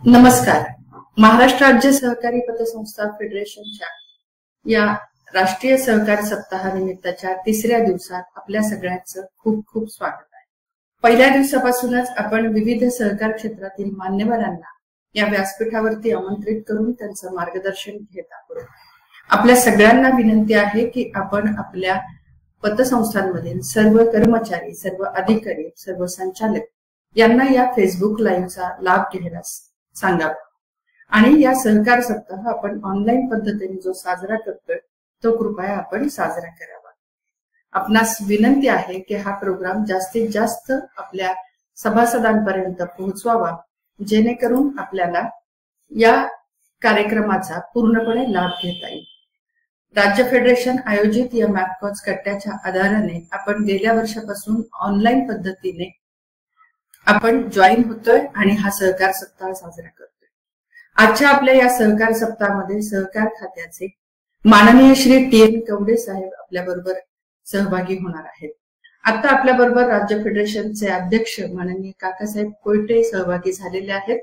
नमस्कार. महाराष्ट्र राज्य सहकारी पतसंस्था फेडरेशनच्या या राष्ट्रीय सहकार सप्ताहानिमित्ताच्या तिसऱ्या दिवसात आपल्या सगळ्यांचं खूप खूप स्वागत आहे. पहिल्या दिवसापासूनच आपण विविध सहकार क्षेत्रातील मान्यवरांना या व्यासपीठावरती आमंत्रित करून त्यांचं मार्गदर्शन घेत आहोत. आपल्या सगळ्यांना विनंती आहे की आपण आपल्या पतसंस्थांमधील सर्व कर्मचारी, सर्व अधिकारी, सर्व संचालक यांना या फेसबुक लाईव्हचा लाभ घ्यायला सांगावं आणि या सहकार सप्ताह आपण ऑनलाईन पद्धतीने जो साजरा करतोय तो कृपया आपण साजरा करावा. आपणास विनंती आहे की हा प्रोग्राम जास्तीत जास्त आपल्या सभासदांपर्यंत पोहोचवावा, जेणेकरून आपल्याला या कार्यक्रमाचा पूर्णपणे लाभ घेता येईल. राज्य फेडरेशन आयोजित या मॅपकॉच कट्ट्याच्या आधाराने आपण गेल्या वर्षापासून ऑनलाईन पद्धतीने आपण जॉईन होतोय आणि हा सहकार सप्ताह साजरा करतोय. आजच्या आपल्या या सहकार सप्ताहामध्ये सहकार खात्याचे माननीय श्री TN कवडे साहेब आपल्या बरोबर सहभागी होणार आहेत. आता आपल्या बरोबर राज्य फेडरेशनचे अध्यक्ष माननीय काकासाहेब कोयटे सहभागी झालेले आहेत.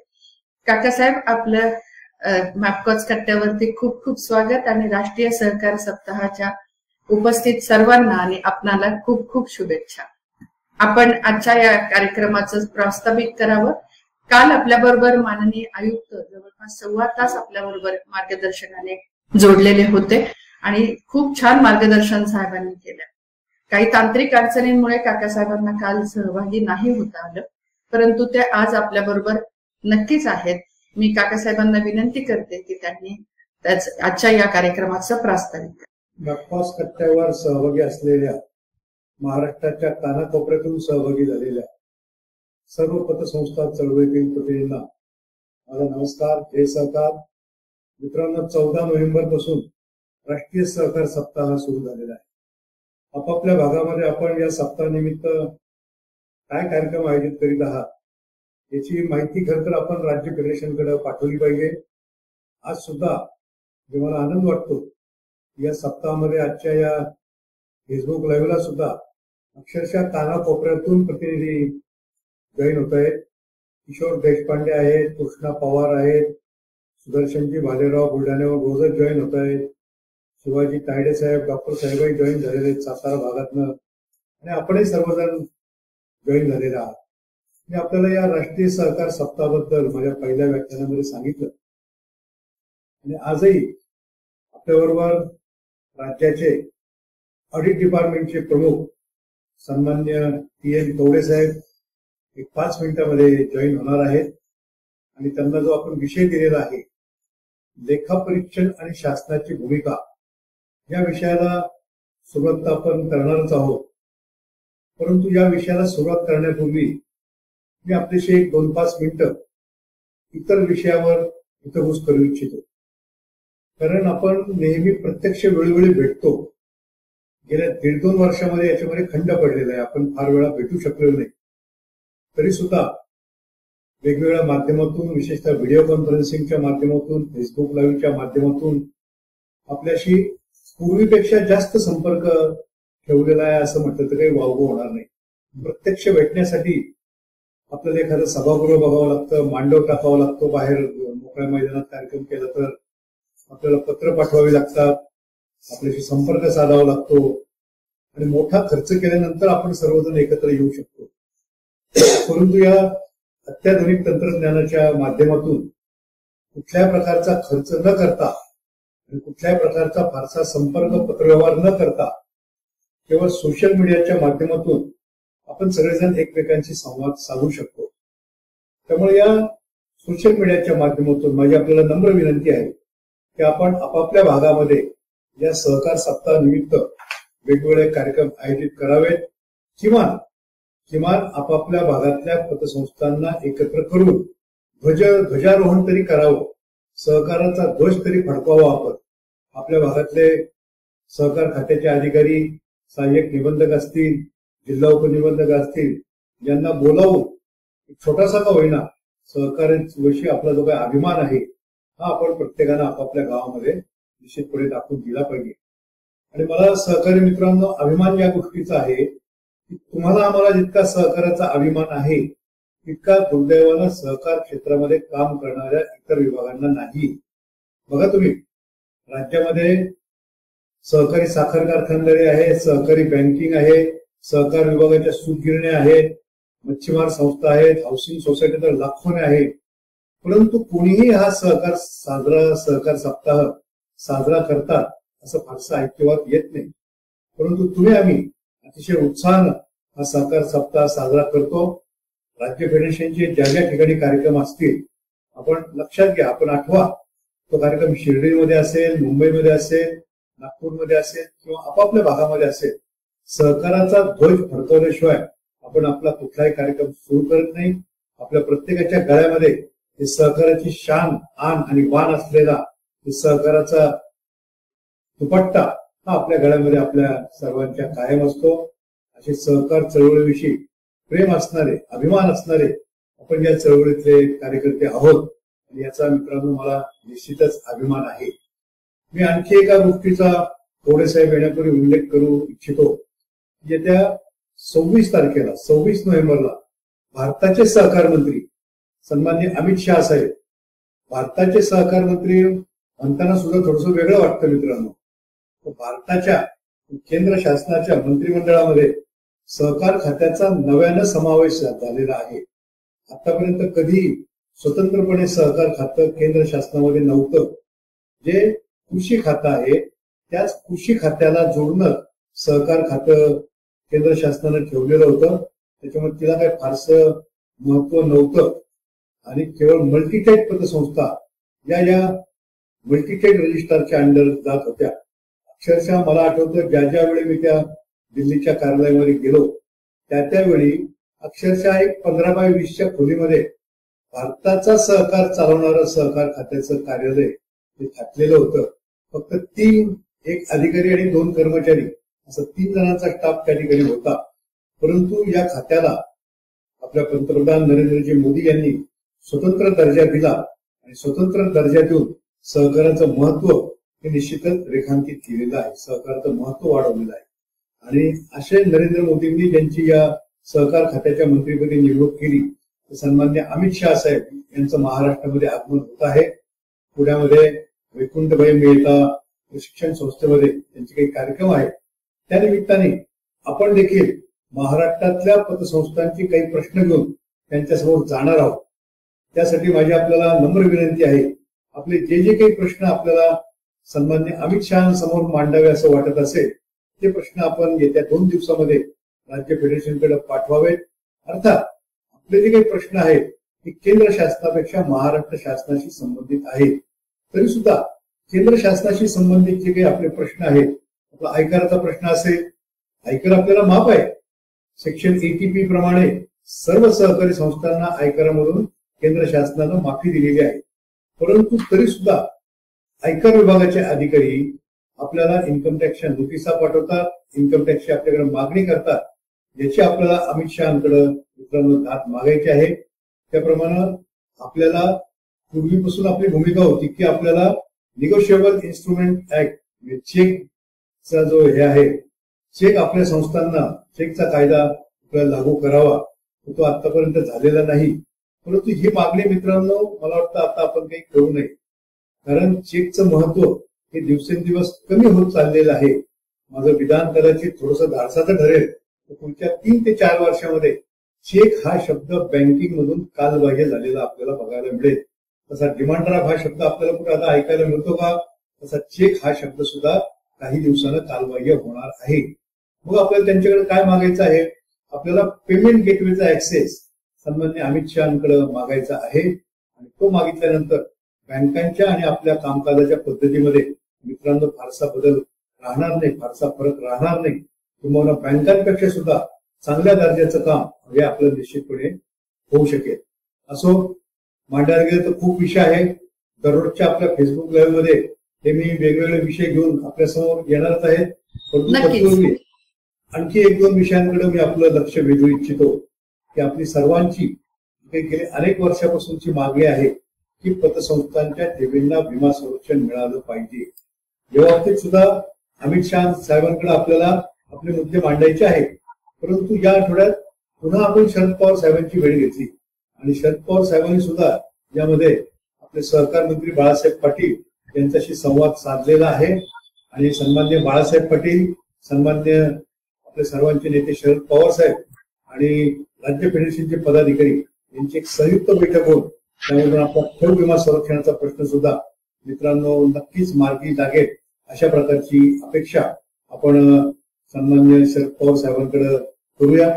काकासाहेब, आपल्या मॅपकॉच कट्ट्यावरती खूप खूप स्वागत आणि राष्ट्रीय सहकार सप्ताहाच्या उपस्थित सर्वांना आणि आपणाला खूप खूप शुभेच्छा. आपण आजच्या या कार्यक्रमाचं प्रास्ताविक करावं. काल आपल्या बरोबर माननीय आयुक्त जवळपास 1.25 तास आपल्या बरोबर मार्गदर्शनाने जोडलेले होते आणि खूप छान मार्गदर्शन साहेबांनी केलं. काही तांत्रिक अडचणींमुळे काकासाहेबांना काल सहभागी नाही होता आलं, परंतु ते आज आपल्या बरोबर नक्कीच आहेत. मी काकासाहेबांना विनंती करते की त्यांनी आजच्या या कार्यक्रमाचं प्रास्ताविक करावं. मॅपकॉच कट्ट्यावर सहभागी असलेल्या महाराष्ट्राच्या कानाकोपऱ्यातून सहभागी झालेल्या सर्व पतसंस्था चळवळीतील प्रतिनिधींना माझा नमस्कार, जय सहकार. मित्रांनो, 14 नोव्हेंबर पासून राष्ट्रीय सहकार सप्ताह सुरू झालेला आहे. आपापल्या भागामध्ये आपण या सप्ताहानिमित्त काय कार्यक्रम आयोजित करीत आहात याची माहिती खरं तर आपण राज्य फेडरेशनकडे पाठवली पाहिजे. आज सुद्धा मला आनंद वाटतो या सप्ताहामध्ये आजच्या या फेसबुक लाईव्हला सुद्धा अक्षरशः कानाकोपऱ्यातून प्रतिनिधी जॉईन होत आहेत. किशोर देशपांडे आहेत, कृष्णा पवार आहेत, सुदर्शनजी भालेराव बुलढाण्यावर रोजच जॉईन होत आहेत, शिवाजी तायडे साहेब, डॉक्टर साहेबही जॉईन झालेले आहेत सातारा भागातनं, आणि आपणही सर्वजण जॉईन झालेले आहात. मी आपल्याला या राष्ट्रीय सहकार सप्ताहाबद्दल माझ्या पहिल्या व्याख्यानामध्ये सांगितलं आणि आजही आपल्याबरोबर राज्याचे ऑडिट डिपार्टमेंटचे प्रमुख सन्मान्य TN कवडे साहेब 5 मिनिटांमध्ये जॉईन होणार आहेत आणि त्यांना जो आपण विषय दिलेला आहे लेखापरीक्षण आणि शासनाची भूमिका या विषयाला सुरुवात आपण करणारच आहोत. परंतु या विषयाला सुरुवात करण्यापूर्वी मी आपल्याशी 2-5 मिनिटं इतर विषयावर हितगुज करू इच्छितो. कारण आपण नेहमी प्रत्यक्ष वेळोवेळी भेटतो. गेल्या 1.5-2 वर्षामध्ये याच्यामध्ये खंड पडलेला आहे. आपण फार वेळा भेटू शकलो नाही, तरी सुद्धा वेगवेगळ्या माध्यमातून, विशेषतः व्हिडिओ कॉन्फरन्सिंगच्या माध्यमातून, फेसबुक लाईव्हच्या माध्यमातून आपल्याशी पूर्वीपेक्षा जास्त संपर्क ठेवलेला आहे असं म्हटलं तर काही वावगं होणार नाही. प्रत्यक्ष भेटण्यासाठी आपल्याला एखादं सभागृह बघावं लागतं, मांडव टाकावा लागतो, बाहेर मोकळ्या मैदानात कार्यक्रम केला तर आपल्याला पत्र पाठवावी लागतात, आपल्याशी संपर्क साधावा लागतो आणि मोठा खर्च केल्यानंतर आपण सर्वजण एकत्र येऊ शकतो. परंतु या अत्याधुनिक तंत्रज्ञानाच्या माध्यमातून कुठल्याही प्रकारचा खर्च न करता आणि कुठल्याही प्रकारचा फारसा संपर्क पत्रव्यवहार न करता केवळ सोशल मीडियाच्या माध्यमातून आपण सगळेजण एकमेकांशी संवाद साधू शकतो. त्यामुळे या सोशल मीडियाच्या माध्यमातून माझी आपल्याला नम्र विनंती आहे की आपण आपापल्या भागामध्ये या सहकार सप्ताहानिमित्त वेगवेगळे कार्यक्रम आयोजित करावेत. किमान आपापल्या भागातल्या पतसंस्थांना एकत्र करून ध्वजारोहण तरी करावं, सहकाराचा ध्वज तरी फडकवावा. आपण आपल्या भागातले सहकार खात्याचे अधिकारी, सहाय्यक निबंधक असतील, जिल्हा उपनिबंधक असतील, यांना बोलावून छोटासा का होईना सहकार्याविषयी आपला जो काही अभिमान आहे हा आपण प्रत्येकानं आपापल्या गावामध्ये निश्चितपणे दाखवून दिला पाहिजे. आणि मला सहकारी मित्रांनो अभिमान या गोष्टीचा आहे की तुम्हाला आम्हाला जितका सहकार्याचा अभिमान आहे तितका दुर्दैवानं सहकार क्षेत्रामध्ये काम करणाऱ्या इतर विभागांना नाही. बघा तुम्ही, राज्यामध्ये सहकारी साखर कारखानदारी आहे, सहकारी बँकिंग आहे, सहकार विभागाच्या सूतगिरण्या आहेत, मच्छीमार संस्था आहेत, हाऊसिंग सोसायटी तर लाखोने आहे. परंतु कोणीही हा सहकार सप्ताह साजरा करतात असं फारसं ऐकिवात येत नाही. परंतु तुम्ही आम्ही अतिशय उत्साहानं हा सहकार सप्ताह साजरा करतो. राज्य फेडरेशनचे ज्या ज्या ठिकाणी कार्यक्रम असतील आपण लक्षात घ्या, आपण आठवा तो कार्यक्रम शिर्डीमध्ये असेल, मुंबईमध्ये असेल, नागपूरमध्ये असेल किंवा आपापल्या भागामध्ये असेल. सहकाराचा ध्वज फडकवल्याशिवाय आपण आपला कुठलाही कार्यक्रम सुरू करत नाही. आपल्या प्रत्येकाच्या गळ्यामध्ये हे सहकाराची शान, आन आणि वान असलेला हे सहकाराचा दुपट्टा हा आपल्या गळ्यामध्ये आपल्या सर्वांच्या कायम असतो. असे सहकार चळवळीविषयी प्रेम असणारे, अभिमान असणारे आपण या चळवळीतले कार्यकर्ते आहोत आणि याचा मित्रांनो मला निश्चितच अभिमान आहे. मी आणखी एका गोष्टीचा थोडेसाहेब येण्यापूर्वी उल्लेख करू इच्छितो. येत्या 26 नोव्हेंबरला भारताचे सहकार मंत्री सन्माननीय अमित शहा साहेब, भारताचे सहकार मंत्री म्हणताना सुद्धा थोडंसं वेगळं वाटतं मित्रांनो. भारताच्या केंद्र शासनाच्या मंत्रिमंडळामध्ये सहकार खात्याचा नव्यानं समावेश झालेला आहे. आतापर्यंत कधी स्वतंत्रपणे सहकार खातं केंद्र शासनामध्ये नव्हतं. जे कृषी खातं आहे त्याच कृषी खात्याला जोडणं सहकार खातं केंद्र शासनानं ठेवलेलं होतं. त्याच्यामुळे तिला काही फारसं महत्व नव्हतं आणि केवळ मल्टीटेक पतसंस्था या मल्टीटेक रजिस्ट्रारच्या अंडर जात होत्या. अक्षरशः मला आठवतं ज्या वेळी मी त्या दिल्लीच्या कार्यालयामध्ये गेलो त्यावेळी अक्षरशः एक 15x20च्या खोलीमध्ये भारताचा सहकार चालवणारं सहकार खात्याचं कार्यालय ते थाटलेलं होतं. फक्त 3 एक अधिकारी आणि 2 कर्मचारी असं 3 जणांचा स्टाफ त्या ठिकाणी होता. परंतु या खात्याला आपल्या पंतप्रधान नरेंद्रजी मोदी यांनी स्वतंत्र दर्जा दिला आणि स्वतंत्र दर्जा देऊन सहकाराचं महत्व हे निश्चितच रेखांकित केलेलं आहे. सहकाराचं महत्व वाढवलेलं आहे आणि असे नरेंद्र मोदींनी ज्यांची या सहकार खात्याच्या मंत्रीपदी निवडणूक केली सन्माननीय अमित शहा साहेब यांचं महाराष्ट्रामध्ये आगमन होत आहे. पुण्यामध्ये वैकुंठभाई मेहता प्रशिक्षण संस्थेमध्ये त्यांचे काही कार्यक्रम आहेत. त्यानिमित्ताने आपण देखील महाराष्ट्रातल्या पतसंस्थांची काही प्रश्न घेऊन त्यांच्यासमोर जाणार आहोत. त्यासाठी माझी आपल्याला नम्र विनंती आहे, आपले जे काही प्रश्न आपल्याला सन्माननीय अमित शहांसमोर मांडावे असं वाटत असेल ते प्रश्न आपण येत्या 2 दिवसामध्ये राज्य फेडरेशनकडे पाठवावेत. अर्थात आपले जे काही प्रश्न आहेत ते केंद्र शासनापेक्षा महाराष्ट्र शासनाशी संबंधित आहेत. तरी सुद्धा केंद्र शासनाशी संबंधित जे काही आपले प्रश्न आहेत, आपला आयकराचा प्रश्न असेल, आयकर आपल्याला माफ आहे. सेक्शन 80P प्रमाणे सर्व सहकारी संस्थांना आयकरामधून केंद्र शासनानं माफी दिलेली आहे. परंतु तरी सुद्धा आयकर विभागाचे अधिकारी आपल्याला इन्कम टॅक्सच्या नोटिसा पाठवतात, इन्कम टॅक्सची आपल्याकडे मागणी करतात. याची आपल्याला अमित शहांकडे मित्रांनो दाद मागायची आहे. त्याप्रमाणे आपल्याला पूर्वीपासून आपली भूमिका होती की आपल्याला निगोशिएबल इन्स्ट्रुमेंट ऍक्ट चेकचा जो हे आहे, चेक आपल्या संस्थांना चेकचा कायदा आपल्याला लागू करावा, तो आतापर्यंत झालेला नाही. परंतु ही मागणी मित्रांनो मला वाटतं आता आपण काही करू नये, कारण चेकचं महत्व हे दिवसेंदिवस कमी होत चाललेलं आहे. माझं विधान कदाचित थोडंसं धाडसाचं ठरेल, पुढच्या 3 ते 4 वर्षामध्ये चेक हा शब्द बँकिंग मधून कालबाह्य झालेला आपल्याला बघायला मिळेल. तसा डिमांड ड्राफ्ट हा शब्द आपल्याला कुठे आता ऐकायला मिळतो का, तसा चेक हा शब्द सुद्धा काही दिवसानं कालबाह्य होणार आहे. मग आपल्याला त्यांच्याकडे काय मागायचं आहे, आपल्याला पेमेंट गेटवेचा ऍक्सेस सन्माननीय अमित शहांकडे मागायचा आहे. आणि तो मागितल्यानंतर बँकांच्या आणि आपल्या कामकाजाच्या पद्धतीमध्ये मित्रांनो फारसा बदल राहणार नाही, फारसा फरक राहणार नाही. तुम्हाला बँकांपेक्षा सुद्धा चांगल्या दर्जाचं काम हे आपल्याला निश्चितपणे होऊ शकेल. असो, मांडायला गेलं तर खूप विषय आहे. दररोजच्या आपल्या फेसबुक लाईव्ह मध्ये हे मी वेगवेगळे विषय घेऊन आपल्यासमोर येणारच आहेत. परंतु आणखी 1-2 विषयांकडे मी आपलं लक्ष वेधू इच्छितो की आपली सर्वांची गेली अनेक वर्षापासूनची मागणी आहे की पतसंस्थांच्या ठेवींना विमा संरक्षण मिळालं पाहिजे. या बाबतीत सुद्धा अमित शहा साहेबांकडे आपल्याला आपले मुद्दे मांडायचे आहेत. परंतु या आठवड्यात पुन्हा आपण शरद पवार साहेबांची भेट घेतली आणि शरद पवार साहेबांनी सुद्धा यामध्ये आपले सहकार मंत्री बाळासाहेब पाटील यांच्याशी संवाद साधलेला आहे आणि सन्मान्य बाळासाहेब पाटील, सन्मान्य आपले सर्वांचे नेते शरद पवार साहेब आणि राज्य फेडरेशनचे पदाधिकारी यांची एक संयुक्त बैठक होऊन त्यामधून आपला फळ विमा संरक्षणाचा प्रश्न सुद्धा मित्रांनो नक्कीच मार्गी लागेल अशा प्रकारची अपेक्षा आपण सन्मान्य शरद पवार साहेबांकडे करूया.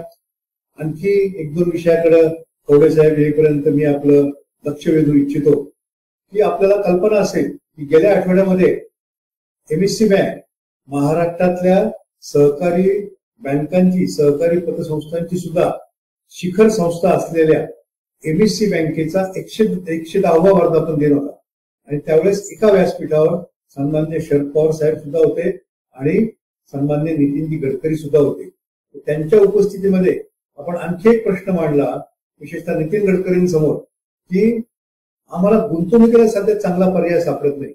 आणखी एक दोन विषयाकडे कवडे साहेब येईपर्यंत मी आपलं लक्ष वेधू इच्छितो की आपल्याला कल्पना असेल की गेल्या आठवड्यामध्ये एमएससी बँक महाराष्ट्रातल्या सहकारी बँकांची, सहकारी पतसंस्थांची सुद्धा शिखर संस्था असलेल्या एमएससी बँकेचा 110वा वर्धापन दिन होता आणि त्यावेळेस एका व्यासपीठावर सन्मान्य शरद पवार साहेब सुद्धा होते आणि सन्मान्य नितीनजी गडकरी सुद्धा होते. त्यांच्या उपस्थितीमध्ये आपण आणखी एक प्रश्न मांडला, विशेषतः नितीन गडकरींसमोर, की आम्हाला गुंतवणुकीला सध्या चांगला पर्याय सापडत नाही.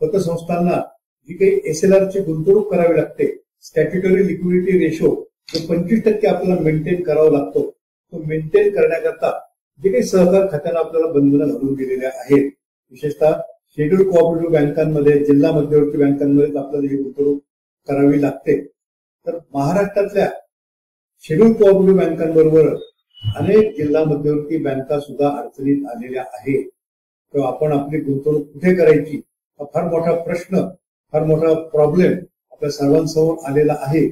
पतसंस्थांना जी काही SLR ची गुंतवणूक करावी लागते, स्टॅट्युटरी लिक्विडिटी रेशो जो 25% आपल्याला मेंटेन करावा लागतो, तो मेंटेन करण्याकरता जे काही सहकार खात्यानं आपल्याला बंधनं घालून दिलेल्या आहेत, विशेषतः शेड्यूल्ड कोऑपरेटिव्ह बँकांमध्ये, जिल्हा मध्यवर्ती बँकांमध्ये आपल्याला ही गुंतवणूक करावी लागते. तर महाराष्ट्रातल्या शेड्यूल्ड कोऑपरेटिव्ह बँकांबरोबर अनेक जिल्हा मध्यवर्ती बँका सुद्धा अडचणीत आलेल्या आहेत. तेव्हा आपण आपली गुंतवणूक कुठे करायची हा फार मोठा प्रश्न, फार मोठा प्रॉब्लेम आपल्या सर्वांसमोर आलेला आहे.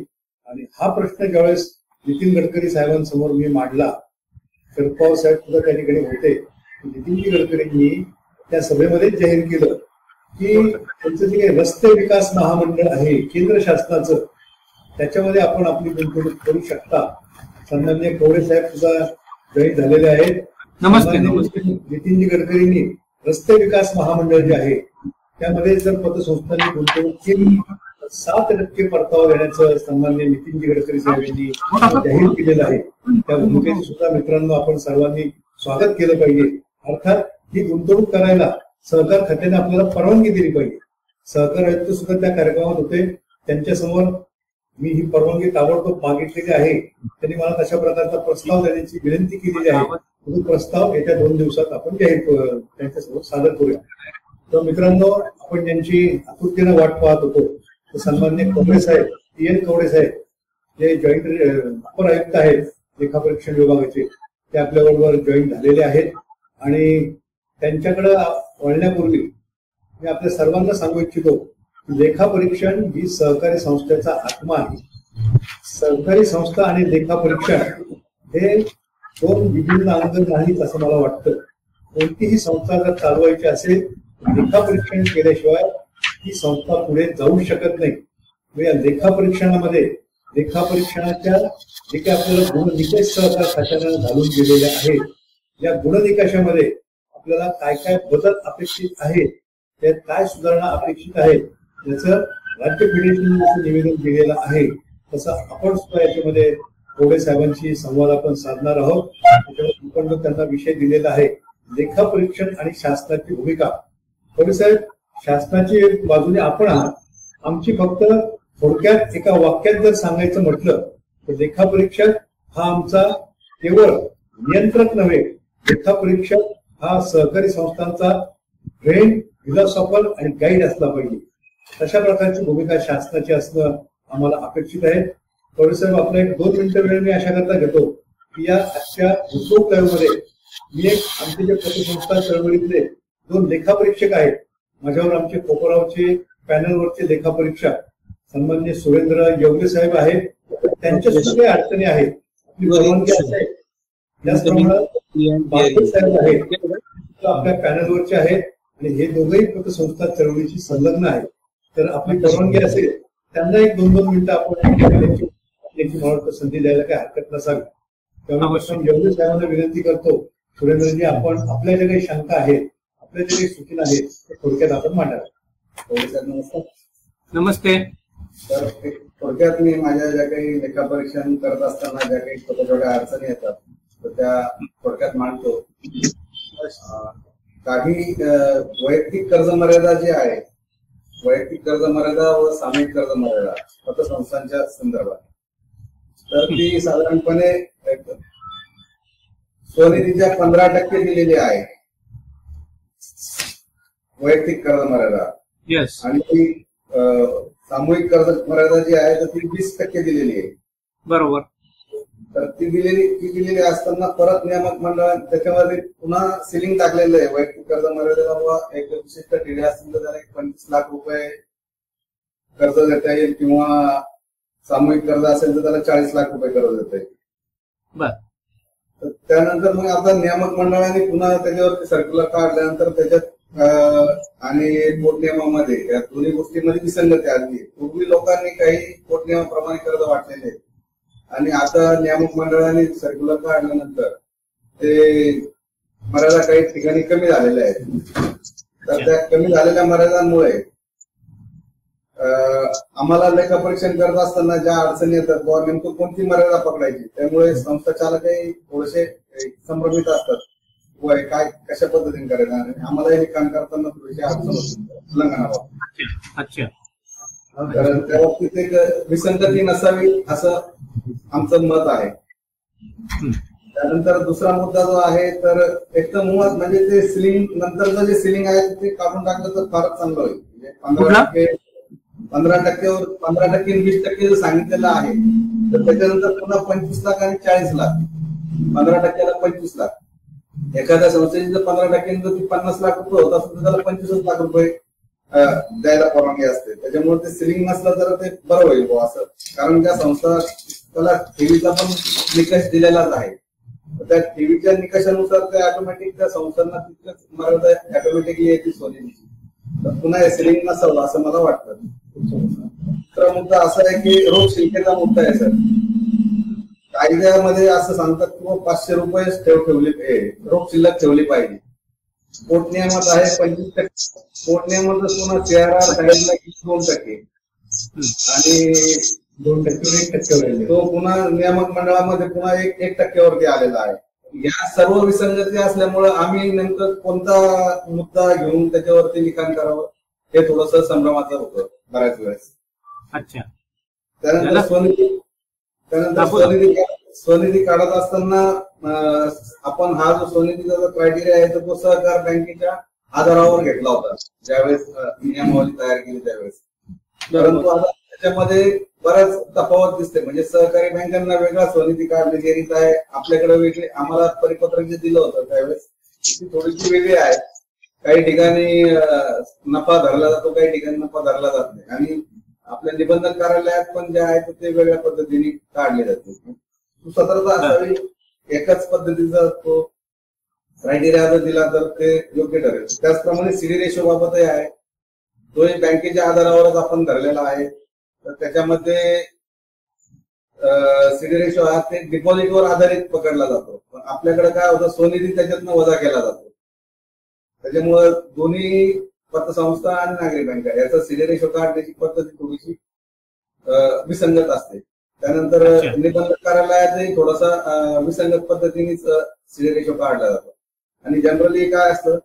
आणि हा प्रश्न ज्यावेळेस नितीन गडकरी साहेबांसमोर मी मांडला, शरद पवार साहेब सुद्धा त्या ठिकाणी होते, नितीनजी गडकरींनी त्या सभेमध्ये जाहीर केलं की त्यांचं जे काही रस्ते विकास महामंडळ आहे केंद्र शासनाचं, त्याच्यामध्ये आपण आपली गुंतवणूक करू शकता. सन्मान्य कवडे साहेब सुद्धा जॉईन झालेले आहेत. नितीनजी गडकरींनी रस्ते विकास महामंडळ जे आहे त्यामध्ये जर पतसंस्थांनी गुंतवणूक केली 7% परतावा देण्याचं सन्मान्य नितीनजी गडकरी साहेब यांनी जाहीर केलेलं आहे. त्या भूमिकेचं सुद्धा मित्रांनो आपण सर्वांनी स्वागत केलं पाहिजे. अर्थात ही गुंतवणूक करायला सहकार खात्याने आपल्याला परवानगी दिली पाहिजे. सहकार आयुक्त सुद्धा त्या कार्यक्रमात होते, त्यांच्यासमोर मी ही परवानगी ताबडतोब मागितलेली आहे. त्यांनी मला तशा प्रकारचा प्रस्ताव देण्याची विनंती केलेली आहे. तो प्रस्ताव येत्या 2 दिवसात आपण जाहीर त्यांच्यासमोर सादर करूया. तर मित्रांनो, आपण ज्यांची आतुरतेनं वाट पाहत होतो तर सन्मान्य कवडे साहेब, PN कवडे साहेब, जे जॉईंट अपर आयुक्त आहेत लेखापरीक्षण विभागाचे, ते आपल्याबरोबर जॉईन झालेले आहेत. आणि त्यांच्याकडे वळण्यापूर्वी मी आपल्या सर्वांना सांगू इच्छितो की लेखापरीक्षण ही सहकारी संस्थेचा आत्मा आहे. सहकारी संस्था आणि लेखापरीक्षण हे 2 विभिन्न अंग नाहीत असं मला वाटतं. कोणतीही संस्था जर चालवायची असेल लेखापरीक्षण केल्याशिवाय ही संस्था पुढे जाऊ शकत नाही. या लेखापरीक्षणामध्ये लेखापरीक्षणाच्या जे काही आपल्याला गुणनिकष सहकार खात्यानं घालून दिलेल्या आहेत, या गुणनिकषामध्ये आपल्याला काय काय बदल अपेक्षित आहेत, त्यात काय सुधारणा अपेक्षित आहेत, याचं राज्य फेडरेशनने जसं निवेदन दिलेलं आहे तसं आपण सुद्धा याच्यामध्ये कवडे साहेबांशी संवाद आपण साधणार आहोत. त्याच्यावर त्यांना विषय दिलेला आहे लेखापरीक्षण आणि शासनाची भूमिका. कवडे साहेब, शासनाची बाजूने आपण आहात. आमची फक्त थोडक्यात एका वाक्यात जर सांगायचं म्हटलं तर लेखापरीक्षक हा आमचा केवळ नियंत्रक नव्हे, लेखापरीक्षक हा सहकारी संस्थांचा फ्रेंड, फिलॉसॉफर आणि गाईड असला पाहिजे. तशा प्रकारची भूमिका शासनाची असणं आम्हाला अपेक्षित आहे. कवडे साहेब, आपला एक 2 मिनिटं वेळ मी अशा करता घेतो की या आजच्या उत्सव मध्ये मी एक आमचे जे पतसंस्था चळवळीतले 2 लेखापरीक्षक आहेत, माझ्यावर आमचे कोपरावचे पॅनलवरचे लेखापरीक्षक सन्मान्य सुरेंद्र येवले साहेब आहेत, त्यांच्या सुद्धा काही अडचणी आहेत, आपली परवानगी असेल. त्याचप्रमाणे साहेब आहेत आपल्या पॅनलवरचे आहेत आणि हे दोघंही पतसंस्था चळवळीशी संलग्न आहेत. तर आपली परवानगी असेल त्यांना एक 2-2 मिनिटं आपण याची मला संधी द्यायला काही हरकत नसावी. त्यामुळे येवले साहेबांना विनंती करतो, सुरेंद्रजी, आपण आपल्या ज्या काही शंका आहेत, आपल्या ज्या काही सूचना आहेत ते थोडक्यात आपण मांडाव्या. नमस्कार. नमस्ते. तर थोडक्यात मी माझ्या ज्या काही लेखापरीक्षण करत असताना ज्या काही छोट्या छोट्या अडचणी येतात तर त्या थोडक्यात मांडतो. काही वैयक्तिक कर्ज मर्यादा जी आहे, वैयक्तिक कर्ज मर्यादा व सामूहिक कर्ज मर्यादा पतसंस्थांच्या संदर्भात, तर ती साधारणपणे स्वनिधीच्या 15% दिलेली आहे वैयक्तिक कर्ज मर्यादा. येस. आणि सामूहिक कर्ज मर्यादा जी आहे तर ती 20% दिलेली आहे. बरोबर. तर ती दिलेली असताना परत नियामक मंडळ त्याच्यामध्ये पुन्हा सिलिंग टाकलेलं आहे. वैयक्तिक कर्ज मर्यादेला एक विशिष्ट ठेवी असतील तर त्याला 25 लाख रुपये कर्ज देता येईल, किंवा सामूहिक कर्ज असेल तर त्याला 40 लाख रुपये कर्ज देता येईल. बर. तर त्यानंतर मग आता नियामक मंडळाने पुन्हा त्याच्यावरती सर्क्युलर काढल्यानंतर त्याच्यात आणि पोटनियमामध्ये या दोन्ही गोष्टींमध्ये विसंगती आली. पूर्वी लोकांनी काही पोटनियमाप्रमाणे कर्ज वाटलेले आणि आता नियामक मंडळाने सर्क्युलर काढल्यानंतर ते मर्यादा काही ठिकाणी कमी झालेल्या आहेत. तर त्या कमी झालेल्या मर्यादांमुळे आम्हाला लेखापरीक्षण करत असताना ज्या अडचणी येतात किंवा नेमकं कोणती मर्यादा पकडायची, त्यामुळे संस्था चालकही थोडेसे संभ्रमित असतात. काय कशा पद्धतीने करायचं, आणि आम्हाला हे काम करताना थोडीशी अडचण होती उल्लंघनाबाबत. अच्छा. तर त्या बाबतीत एक विसंगती नसावी असं आमचं मत आहे. त्यानंतर दुसरा मुद्दा जो आहे तर एक तर मुळात म्हणजे ते सिलिंग नंतरचं जे सिलिंग आहे ते काढून टाकलं तर फारच चांगलं होईल. म्हणजे 15% 20% जर सांगितलेलं आहे तर त्याच्यानंतर पुन्हा 25 लाख आणि 40 लाख, 15%ला 25 लाख. एखाद्या संस्थेची जर 15% ती 50 लाख रुपये होत असेल तर त्याला 25 लाख रुपये द्यायला परवानगी असते. त्याच्यामुळे ते सिलिंग नसलं तर ते बरं होईल बुवा असं. कारण त्या संस्था त्याला ठेवीचा पण निकष दिलेलाच आहे. त्या ठेवीच्या निकषानुसार ते ऑटोमॅटिक त्या संस्थांना तितकंच मर्यादा ऑटोमॅटिकली येते स्वनिधीची. तर पुन्हा हे सिलिंग नसावं असं मला वाटतं. दुसरा मुद्दा असा आहे की रोख शिल्लकेचा मुद्दा आहे सर. कायद्यामध्ये असं सांगतात की 500 रुपये रोख शिल्लक ठेवली पाहिजे. पोटनियमात आहे 25%. पोटनियमात पुन्हा CRR सांगितलं की 2% आणि 2% तो पुन्हा नियामक मंडळामध्ये पुन्हा 1% आलेला आहे. या सर्व विसंगती असल्यामुळे आम्ही नेमकं कोणता मुद्दा घेऊन त्याच्यावरती लिखाण करावं हे थोडंसं संभ्रमाचं होतं बऱ्याच वेळेस. अच्छा. त्यानंतर स्वनिधी काढत असताना आपण हा जो स्वनिधीचा जो क्रायटेरिया आहे तो सहकार बँकेच्या आधारावर घेतला होता ज्यावेळेस नियमावली तयार केली त्यावेळेस. परंतु आता त्याच्यामध्ये बराच तफावत दिसते. म्हणजे सहकारी बँकांना वेगळा स्वनिधी काढण्याची रीत आहे, आपल्याकडे वेगळी. आम्हाला परिपत्रक जे दिलं होतं त्यावेळेस ती थोडीशी वेगळी आहे. काही ठिकाणी नफा धरला जातो, काही ठिकाणी नफा धरला जात नाही. आणि आपल्या निबंधन कार्यालयात पण जे आहे ते वेगळ्या पद्धतीने काढले जाते. सुसूत्रता असावी, एकच पद्धतीचा तो क्रायटेरिया जर दिला तर ते योग्य ठरेल. त्याचप्रमाणे सीडी रेशो बाबतही आहे, तोही बँकेच्या आधारावरच आपण धरलेला आहे. तर त्याच्यामध्ये सीडी रेशो हा ते डिपॉझिटवर आधारित पकडला जातो. पण आपल्याकडे काय होतं, स्वनिधी त्याच्यातनं वजा केला जातो. त्याच्यामुळे दोन्ही पतसंस्था आणि नागरी बँका याचा सीडी रेशो काढण्याची पद्धती थोडीशी विसंगत असते. त्यानंतर निबंधक कार्यालयातही थोडासा विसंगत पद्धतीनेच सीडी रेशो काढला जातो. आणि जनरली काय असतं,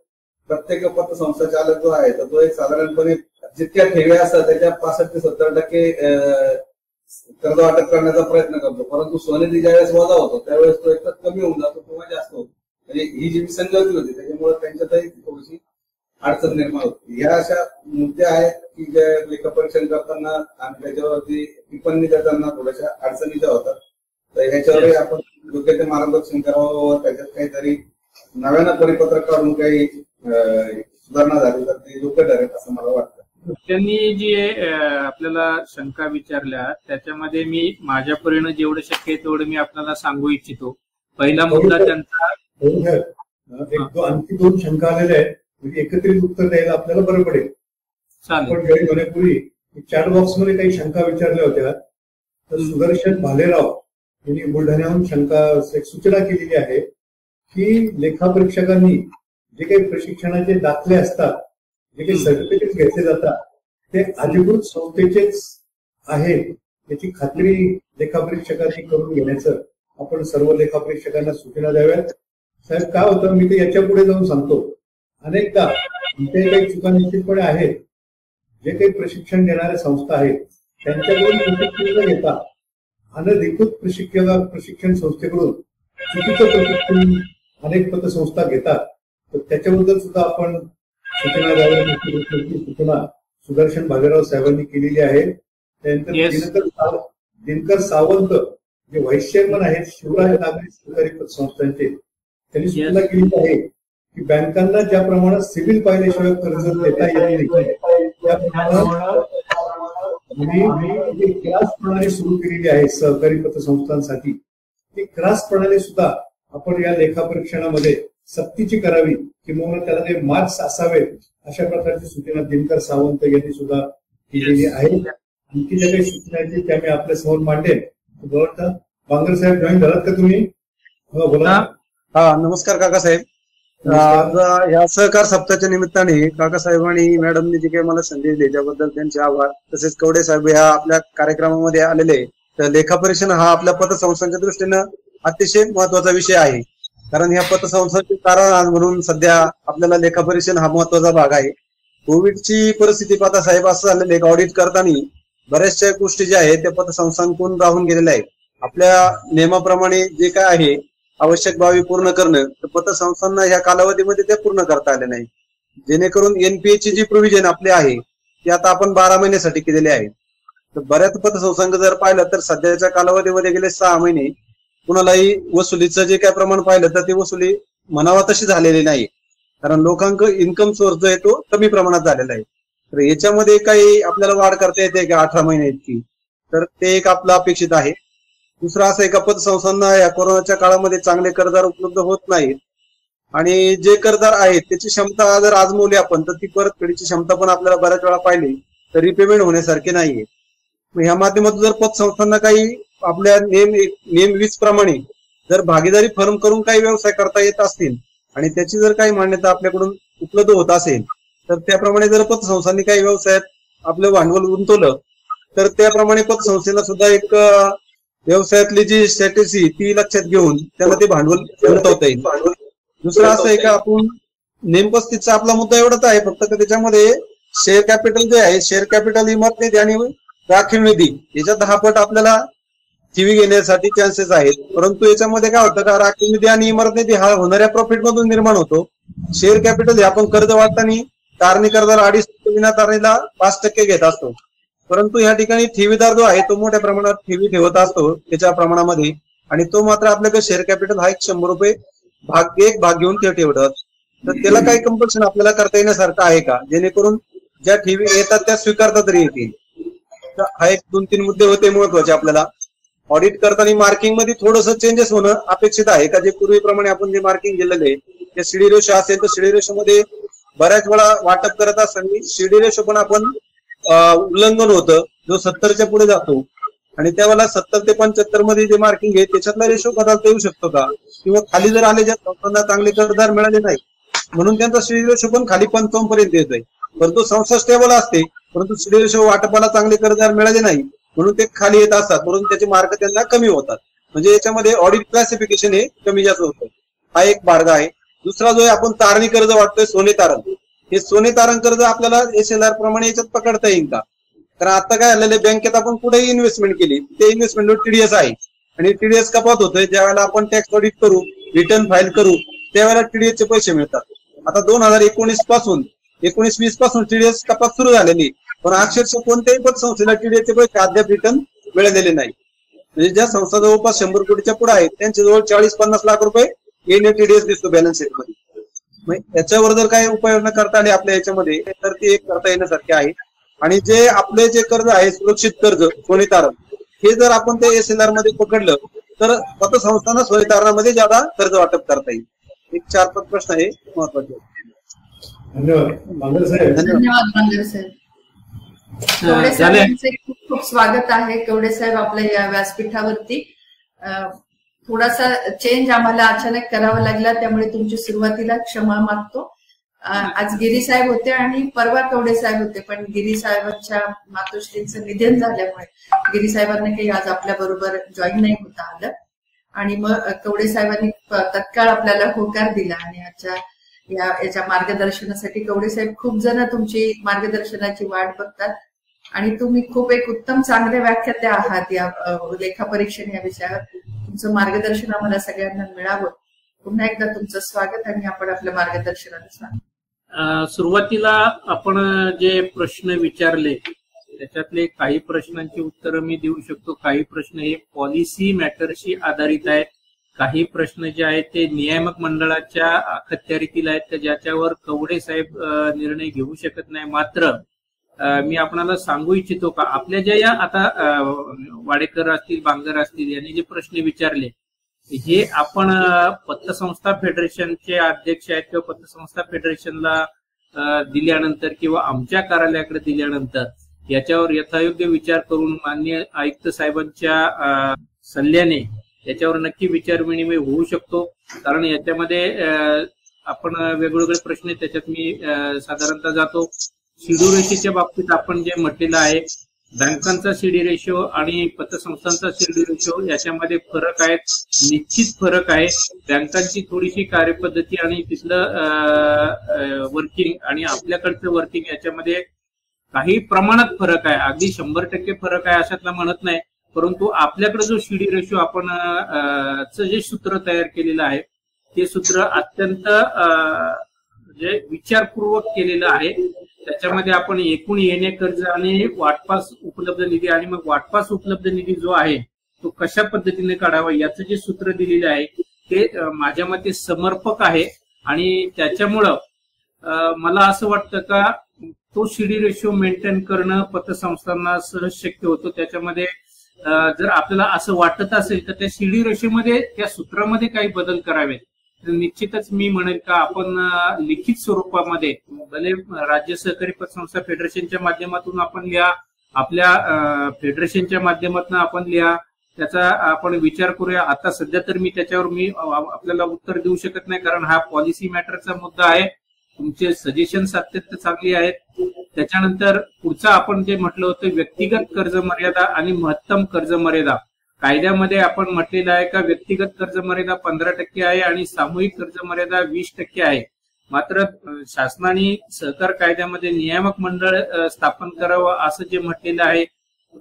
प्रत्येक पतसंस्था चालक जो आहे तर तो एक साधारणपणे जितक्या ठेवी असतात त्याच्या 65 ते 70% कर्ज वाटप करण्याचा प्रयत्न करतो. परंतु स्वनिधी ज्यावेळेस वजा होतो त्यावेळेस तो एक कमी होऊन जातो किंवा जास्त होतो. म्हणजे ही जी विसंगती होती त्याच्यामुळे त्यांच्यातही थोडीशी अडचण निर्माण होती. ह्या अशा मुद्दे आहेत की जे लेखापरीक्षण करताना आणि त्याच्यावरती टिप्पणी देताना थोड्याशा अडचणीच्या होतात. तर ह्याच्यावरही आपण योग्य ते मार्गदर्शन करावं व त्याच्यात काहीतरी नव्यानं परिपत्रक काढून काही सुधारणा झाली तर ते योग्य ठरेल असं मला वाटतं. त्यांनी जी आपल्याला शंका विचारल्या त्याच्यामध्ये मी माझ्या परीनं जेवढं शक्य आहे तेवढं मी आपल्याला सांगू इच्छितो. पहिला मुद्दा त्यांचा आणखी 2 शंका आलेल्या आहेत, म्हणजे एकत्रित उत्तर द्यायला आपल्याला बरं पडेल. पण घरी होण्यापूर्वी चॅट बॉक्स मध्ये काही शंका विचारल्या होत्या. तर सुदर्शन भालेराव यांनी बुलढाण्याहून एक सूचना केलेली आहे की लेखापरीक्षकांनी जे काही प्रशिक्षणाचे दाखले असतात, जे काही सर्टिफिकेट घेतले जातात ते अधिकृत संस्थेचेच आहेत याची खात्री लेखापरीक्षकांनी करून घेण्याचं आपण सर्व लेखापरीक्षकांना सूचना द्याव्यात. साहेब काय होतं, मी ते याच्या पुढे जाऊन सांगतो, अनेकदा इथे काही चुका निश्चितपणे आहेत. जे काही प्रशिक्षण देणाऱ्या संस्था आहेत त्यांच्याकडून प्रशिक्षण घेता अनधिकृत प्रशिक्षण संस्थेकडून चुकीचं प्रशिक्षण अनेक पतसंस्था घेतात, तर त्याच्याबद्दल सुद्धा आपण सूचना द्याव्या. सूचना सुदर्शन भालेराव साहेबांनी केलेली आहे. त्यानंतर दिनकर सावंत जे व्हाईस चेअरमन आहेत शिवराज नागरी सहकारी पतसंस्थांचे, त्यांनी सूचना केली आहे की बँकांना ज्या प्रमाणात सिबिल पाहिल्याशिवाय कर्ज देता येत नाही त्याप्रमाणे क्रास प्रणाली सुरू केलेली आहे सहकारी पतसंस्थांसाठी. ती क्रास प्रणाली सुद्धा आपण या लेखापरीक्षणामध्ये सक्तीची करावी, किंवा त्याला ते मार्क्स असावेत, अशा प्रकारची सूचना दिनकर सावंत यांनी सुद्धा केलेली आहे. आणखी ज्या काही सूचना आहेत त्या मी आपल्या समोर मांडेन. बांगर साहेब जॉईन झालात का तुम्ही? बोला. हा, नमस्कार काकासाहेब. या सहकार सप्ताहाच्या निमित्ताने काकासाहेब आणि मॅडमने जे काही मला संदेश दिले त्याबद्दल त्यांचे आभार. तसेच कवडे साहेब ह्या आपल्या कार्यक्रमामध्ये आलेले. तर लेखापरीक्षण हा आपल्या पतसंस्थांच्या दृष्टीनं अतिशय महत्वाचा विषय आहे, कारण ह्या पतसंस्थांचे कारण म्हणून सध्या आपल्याला लेखापरीक्षण हा महत्वाचा भाग आहे. कोविडची परिस्थिती पाहता साहेब असं झालेलं आहे, ऑडिट करताना बऱ्याचशा गोष्टी ज्या आहेत त्या पतसंस्थांकडून राहून गेलेल्या आहेत. आपल्या नियमाप्रमाणे जे काय आहे आवश्यक बाबी पूर्ण करणं, तर पतसंस्थांना ह्या कालावधीमध्ये ते पूर्ण करता आले नाही. जेणेकरून एनपीए ची जी प्रोव्हिजन आपली आहे ती आता आपण 12 महिन्यासाठी केलेली आहे. तर बऱ्याच पतसंस्थांक जर पाहिलं तर सध्याच्या कालावधीमध्ये गेले 6 महिने कुणालाही वसुलीचं जे काय प्रमाण पाहिलं तर ती वसुली म्हणावा तशी झालेली नाही, कारण लोकांक इन्कम सोर्स जो आहे तो कमी प्रमाणात झालेला आहे. तर याच्यामध्ये काही आपल्याला वाढ करता येते का 18 महिने इतकी, तर ते एक आपलं अपेक्षित आहे. दुसरं असं आहे का पतसंस्थांना या कोरोनाच्या काळामध्ये चांगले कर्जदार उपलब्ध होत नाहीत, आणि जे कर्जदार आहेत त्याची क्षमता जर आजमावली आपण तर ती परतफेडीची क्षमता पण आपल्याला बऱ्याच वेळा पाहिली तर रिपेमेंट होण्यासारखे नाहीये. ह्या माध्यमातून जर पतसंस्थांना काही आपल्या नेम 20 प्रमाणे जर भागीदारी फर्म करून काही व्यवसाय करता येत असतील आणि त्याची जर काही मान्यता आपल्याकडून उपलब्ध होत असेल तर त्याप्रमाणे जर पतसंस्थांनी काही व्यवसायात आपलं भांडवल गुंतवलं तर त्याप्रमाणे पतसंस्थेला सुद्धा एक व्यवसायातली जी स्ट्रॅटेजी ती लक्षात घेऊन त्याला ते भांडवल गुंतवता येईल. दुसरं असं आहे का आपण नेम 35चा आपला मुद्दा एवढाच आहे फक्त का त्याच्यामध्ये शेअर कॅपिटल जे आहे, शेअर कॅपिटल इमारत निधी आणि राखीव निधी याच्या 10 पट आपल्याला ठेवी घेण्यासाठी चान्सेस आहेत. परंतु याच्यामध्ये काय होतं का राखीव निधी आणि इमारत निधी हा होणाऱ्या प्रॉफिट मधून निर्माण होतो. शेअर कॅपिटल हे आपण कर्ज वाटताना तारणी कर्जदार 2.5% विना तारणीला 5% घेत असतो, परंतु या ठिकाणी ठेवीदार जो आहे तो मोठ्या प्रमाणात ठेवी ठेवत असतो त्याच्या प्रमाणामध्ये, आणि तो मात्र आपल्याकडे शेअर कॅपिटल हा 100 रुपये भाग घेऊन ते ठेवतात. तर त्याला काही कंपल्शन आपल्याला करता येण्यासारखं आहे का, जेणेकरून ज्या ठेवी येतात त्या स्वीकारता तरी येतील. तर हा एक 2-3 मुद्दे होते महत्वाचे. आपल्याला ऑडिट करताना मार्किंग मध्ये थोडंसं चेंजेस होणं अपेक्षित आहे का, जे पूर्वीप्रमाणे आपण जे मार्किंग केलेले ते सीडी रेशो असेल तर सीडी रेशो मध्ये बऱ्याच वेळा वाटप करत असताना सीडी रेशो पण आपण उल्लंघन होतं, जो 70च्या पुढे जातो, आणि त्यावेळेला 70 ते 75 मध्ये जे मार्किंग आहे त्याच्यातला रेशो बदलता येऊ शकतो का, किंवा खाली जर आले ज्या संस्थांना चांगले कर्जदार मिळाले नाही म्हणून त्यांचा सीडी रेशो पण खाली 55 पर्यंत येतोय. परंतु संस्था स्टेबल असते, परंतु सीडी रेशो वाटपाला चांगले कर्जदार मिळाले नाही म्हणून ते खाली येत असतात, म्हणून त्याचे मार्क त्यांना कमी होतात. म्हणजे याच्यामध्ये ऑडिट क्लासिफिकेशन हे कमी जास्त होतं. हा एक मार्ग आहे. दुसरा जो आहे आपण तारणी कर्ज वाटतोय सोने तारण, हे सोने तारण कर्ज आपल्याला SLR प्रमाणे याच्यात पकडता येईल का, कारण आता काय झालेलं बँकेत आपण कुठेही इन्व्हेस्टमेंट केली ते इन्व्हेस्टमेंटवर TDS आहे, आणि TDS कपात होतोय. ज्या वेळेला आपण टॅक्स ऑडिट करू, रिटर्न फाईल करू त्यावेळेला TDS चे पैसे मिळतात. आता 2019 पासून 19-20 पासून TDS कपात सुरू झालेली, पण अक्षरशः कोणत्याही पतसंस्थेला TDS चे पैसे अद्याप रिटर्न मिळालेले नाही. म्हणजे ज्या संस्था जवळपास 100 कोटीच्या पुढे आहेत त्यांच्या जवळ 40-50 लाख रुपये येणे TDS दिसतो बॅलन्स शीट मध्ये. याच्यावर जर काही उपाययोजना करता आली आपल्या याच्यामध्ये तर ते एक करता येण्यासारखे आहे. आणि जे आपले जे कर्ज आहे सुरक्षित कर्ज सोने तारण, हे जर आपण ते SLR मध्ये पकडलं तर पतसंस्थांना सोने तारणामध्ये ज्यादा कर्ज वाटप करता येईल. एक 4-5 प्रश्न आहे महत्वाचे. धन्यवाद बांगर साहेब. धन्यवाद बांगर साहेब. कवडे साहेबांचे खूप खूप स्वागत आहे. कवडे साहेब आपल्या या व्यासपीठावरती. थोडासा चेंज आम्हाला अचानक करावा लागला, त्यामुळे तुमची सुरुवातीला क्षमा मागतो. आज गिरी साहेब होते आणि परवा कवडे साहेब होते, पण गिरी साहेबांच्या मातोश्रींचं निधन झाल्यामुळे गिरी साहेबांना काही आज आपल्या बरोबर जॉईन नाही होता आलं, आणि मग कवडे साहेबांनी तत्काळ आपल्याला होकार दिला. आणि याच्या मार्गदर्शनासाठी कवडे साहेब खूप जण तुमची मार्गदर्शनाची वाट बघतात, आणि तुम्ही खूप एक उत्तम चांगले व्याख्याते आहात या लेखापरीक्षण या विषयावर. तुमचं मार्गदर्शन आम्हाला सगळ्यांना मिळावं पुन्हा एकदा तुमचं स्वागत आणि आपण आपल्या मार्गदर्शनाला सुरुवातीला आपण जे प्रश्न विचारले त्याच्यातले काही प्रश्नांची उत्तरं मी देऊ शकतो. काही प्रश्न हे पॉलिसी मॅटरशी आधारित आहेत. काही प्रश्न जे आहेत ते नियामक मंडळाच्या अखत्यारीतील आहेत, ज्याच्यावर कवडे साहेब निर्णय घेऊ शकत नाही. मात्र मी आपणाला सांगू इच्छितो का आपल्या ज्या या आता वाडेकर असतील, बांगर असतील यांनी जे प्रश्न विचारले हे आपण पतसंस्था फेडरेशनचे अध्यक्ष आहेत किंवा पतसंस्था फेडरेशनला दिल्यानंतर किंवा आमच्या कार्यालयाकडे दिल्यानंतर याच्यावर यथायोग्य विचार करून माननीय आयुक्त साहेबांच्या सल्ल्याने याच्यावर नक्की विचार विनिमय होऊ शकतो. कारण याच्यामध्ये आपण वेगवेगळे प्रश्न त्याच्यात मी साधारणतः जातो. सीडी रेशोच्या बाबतीत आपण जे म्हटलेलं आहे, बँकांचा सीडी रेशो आणि पतसंस्थांचा सीडी रेशो याच्यामध्ये फरक आहे, निश्चित फरक आहे. बँकांची थोडीशी कार्यपद्धती आणि तिथलं वर्किंग आणि आपल्याकडचं वर्किंग याच्यामध्ये काही प्रमाणात फरक आहे. अगदी 100% फरक आहे अशातला म्हणत नाही, परंतु आपल्याकडे जो सीडी रेशो आपण जे सूत्र तयार केलेलं आहे ते सूत्र अत्यंत म्हणजे विचारपूर्वक केलेलं आहे. त्याच्यामध्ये आपण एकूण येणे कर्ज आणि वाटपास उपलब्ध निधी आणि मग वाटपास उपलब्ध निधी जो आहे तो कशा पद्धतीने काढावा याचं जे सूत्र दिलेलं आहे ते माझ्या मते समर्पक आहे. आणि त्याच्यामुळं मला असं वाटतं का तो सीडी रेशो मेंटेन करणं पतसंस्थांना सहज शक्य होतं. त्याच्यामध्ये जर आपल्याला असं वाटत असेल तर त्या सीडी रेशोमध्ये त्या सूत्रामध्ये काही बदल करावेत तर निश्चितच मी म्हणेल का आपण लिखित स्वरूपामध्ये भले राज्य सहकारी पतसंस्था फेडरेशनच्या माध्यमातून आपण लिहा, आपल्या फेडरेशनच्या माध्यमातून आपण लिहा, त्याचा आपण विचार करूया. आता सध्या तर मी त्याच्यावर आपल्याला उत्तर देऊ शकत नाही कारण हा पॉलिसी मॅटरचा मुद्दा आहे. तुमचे सजेशन्स अत्यंत चांगली आहेत. त्याच्यानंतर पुढचा आपण जे म्हटलं होतं व्यक्तिगत कर्ज मर्यादा आणि महत्तम कर्ज मर्यादा, कायद्यामध्ये आपण म्हटलेलं आहे का व्यक्तिगत कर्ज मर्यादा 15% आहे आणि सामूहिक कर्ज मर्यादा 20% आहे. मात्र शासनाने सहकार कायद्यामध्ये नियामक मंडळ स्थापन करावं असं जे म्हटलेलं आहे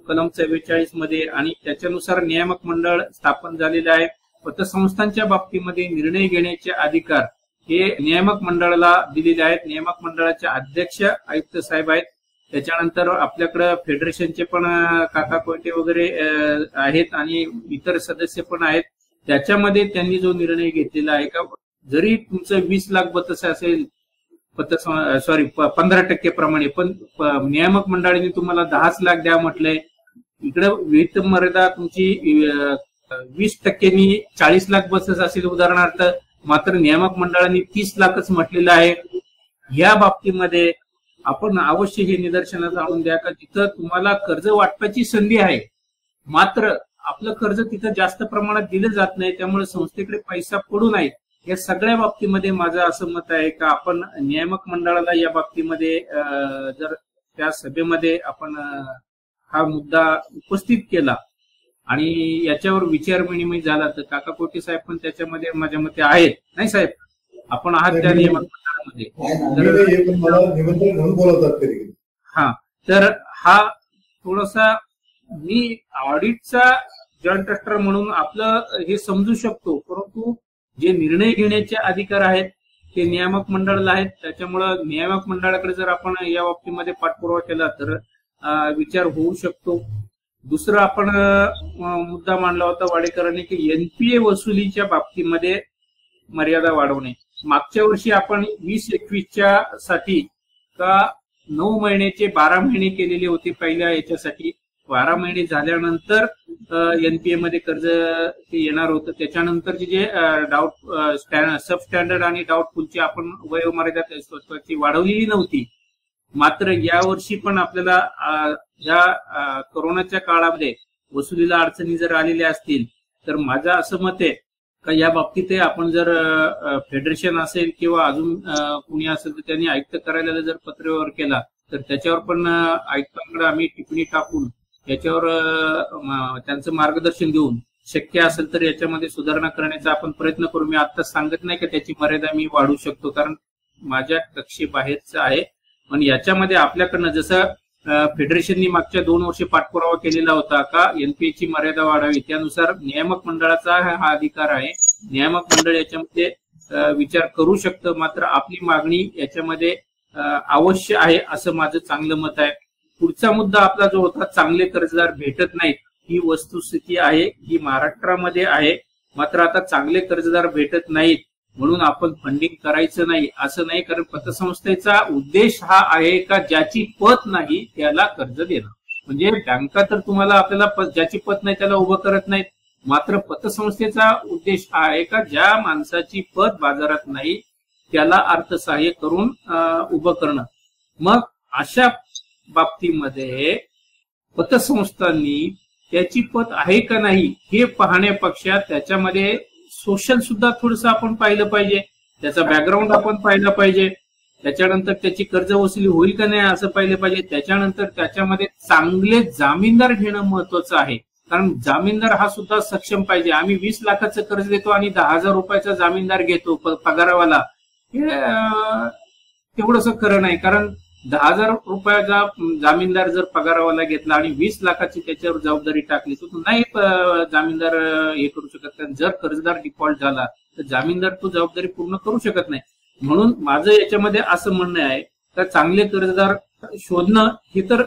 कलम 44 मध्ये आणि त्याच्यानुसार नियामक मंडळ स्थापन झालेलं आहे. पतसंस्थांच्या बाबतीमध्ये निर्णय घेण्याचे अधिकार हे नियामक मंडळाला दिलेले आहेत. नियामक मंडळाचे अध्यक्ष आयुक्त साहेब आहेत. त्याच्यानंतर आपल्याकडे फेडरेशनचे पण काका कोयटे वगैरे आहेत आणि इतर सदस्य पण आहेत. त्याच्यामध्ये त्यांनी जो निर्णय घेतलेला आहे का जरी तुमचं 20 लाख बत्तस असेल 15% प्रमाणे पण नियामक मंडळाने तुम्हाला 10 लाख द्या म्हटलंय. इकडे वित्त मर्यादा तुमची 20% 40 लाख बत्तस असेल उदाहरणार्थ, मात्र नियामक मंडळाने 30 लाखच म्हटलेलं आहे. या बाबतीमध्ये आपण अवश्य हे निदर्शनास आणून द्या का जिथं तुम्हाला कर्ज वाटपाची संधी आहे मात्र आपलं कर्ज तिथं जास्त प्रमाणात दिलं जात नाही, त्यामुळे संस्थेकडे पैसा पडू नये. या सगळ्या बाबतीमध्ये माझं असं मत आहे का आपण नियामक मंडळाला या बाबतीमध्ये जर त्या सभेमध्ये आपण हा मुद्दा उपस्थित केला आणि याच्यावर विचार विनिमय झाला तर काका कोटे साहेब पण त्याच्यामध्ये माझ्या मते आहेत. नाही साहेब, आपण आहात त्या नियामक मंडळामध्ये. हा, तर हा थोडासा मी ऑडिटचा जॉईंट ट्रस्टर म्हणून आपलं हे समजू शकतो, परंतु जे निर्णय घेण्याचे अधिकार आहेत ते नियामक मंडळाला आहेत. त्याच्यामुळं नियामक मंडळाकडे जर आपण या बाबतीमध्ये पाठपुरावा केला तर विचार होऊ शकतो. दुसरं आपण मुद्दा मांडला होता वाडेकरांनी की एनपीए वसुलीच्या बाबतीमध्ये मर्यादा वाढवणे. मागच्या वर्षी आपण 20-21च्या साठी का 9 महिन्याचे 12 महिने केलेले होते. पहिल्या याच्यासाठी 12 महिने झाल्यानंतर एनपीए मध्ये कर्ज ते येणार होतं. त्याच्यानंतरचे जे सब स्टँडर्ड आणि डाऊटफुलची आपण वयोमर्यादा ती वाढवलेली नव्हती. मात्र यावर्षी पण आपल्याला या कोरोनाच्या काळामध्ये वसुलीला अडचणी जर आलेल्या असतील तर माझं असं मत आहे का या बाबतीत आपण जर फेडरेशन असेल किंवा अजून कुणी असेल तर त्यांनी आयुक्त कार्यालयाला जर पत्रव्यवहार केला तर त्याच्यावर पण आयुक्तांकडे आम्ही टिप्पणी टाकून याच्यावर त्यांचं मार्गदर्शन देऊन शक्य असेल तर याच्यामध्ये सुधारणा करण्याचा आपण प्रयत्न करू. मी आता सांगत नाही की त्याची मर्यादा मी वाढवू शकतो कारण माझ्या कक्षेबाहेरचं आहे. पण याच्यामध्ये आपल्याकडनं जसं फेडरेशननी मागच्या 2 वर्षे पाठपुरावा केलेला होता का एनपीए ची मर्यादा वाढावी, त्यानुसार नियामक मंडळाचा हा अधिकार आहे नियामक मंडळ याच्यामध्ये विचार करू शकतं. मात्र आपली मागणी याच्यामध्ये अवश्य आहे असं माझं चांगलं मत आहे. पुढचा मुद्दा आपला जो होता, चांगले कर्जदार भेटत नाहीत, ही वस्तुस्थिती आहे, ही महाराष्ट्रामध्ये आहे. मात्र आता चांगले कर्जदार भेटत नाहीत म्हणून आपण फंडिंग करायचं नाही असं नाही, कारण पतसंस्थेचा उद्देश हा आहे का ज्याची पत नाही त्याला कर्ज देणं. म्हणजे बँका तर तुम्हाला आपल्याला ज्याची पत नाही त्याला उभं करत नाहीत, मात्र पतसंस्थेचा उद्देश हा आहे का ज्या माणसाची पत बाजारात नाही त्याला अर्थसहाय्य करून उभं करणं. मग अशा बाबतीमध्ये पतसंस्थांनी त्याची पत आहे का नाही हे पाहण्यापेक्षा त्याच्यामध्ये सोशल सुद्धा थोडंसं आपण पाहिलं पाहिजे, त्याचा बॅकग्राऊंड आपण पाहिलं पाहिजे, त्याच्यानंतर त्याची कर्ज वसुली होईल का नाही असं पाहिलं पाहिजे. त्याच्यानंतर त्याच्यामध्ये चांगले जामीनदार घेणं महत्वाचं आहे, कारण जामीनदार हा सुद्धा सक्षम पाहिजे. आम्ही 20 लाखाचं कर्ज देतो आणि 10,000 रुपयाचा जामीनदार घेतो पगारावाला, हे तेवढंसं खरं नाही. कारण 10,000 रुपयाचा जामीनदार जर पगारावाला घेतला आणि 20 लाखाची त्याच्यावर जबाबदारी टाकली तर नाही जामीनदार हे करू शकत. कारण जर कर्जदार डिफॉल्ट झाला तर जामीनदार तो जबाबदारी पूर्ण करू शकत नाही. म्हणून माझं याच्यामध्ये असं म्हणणं आहे का चांगले कर्जदार शोधणं हे तर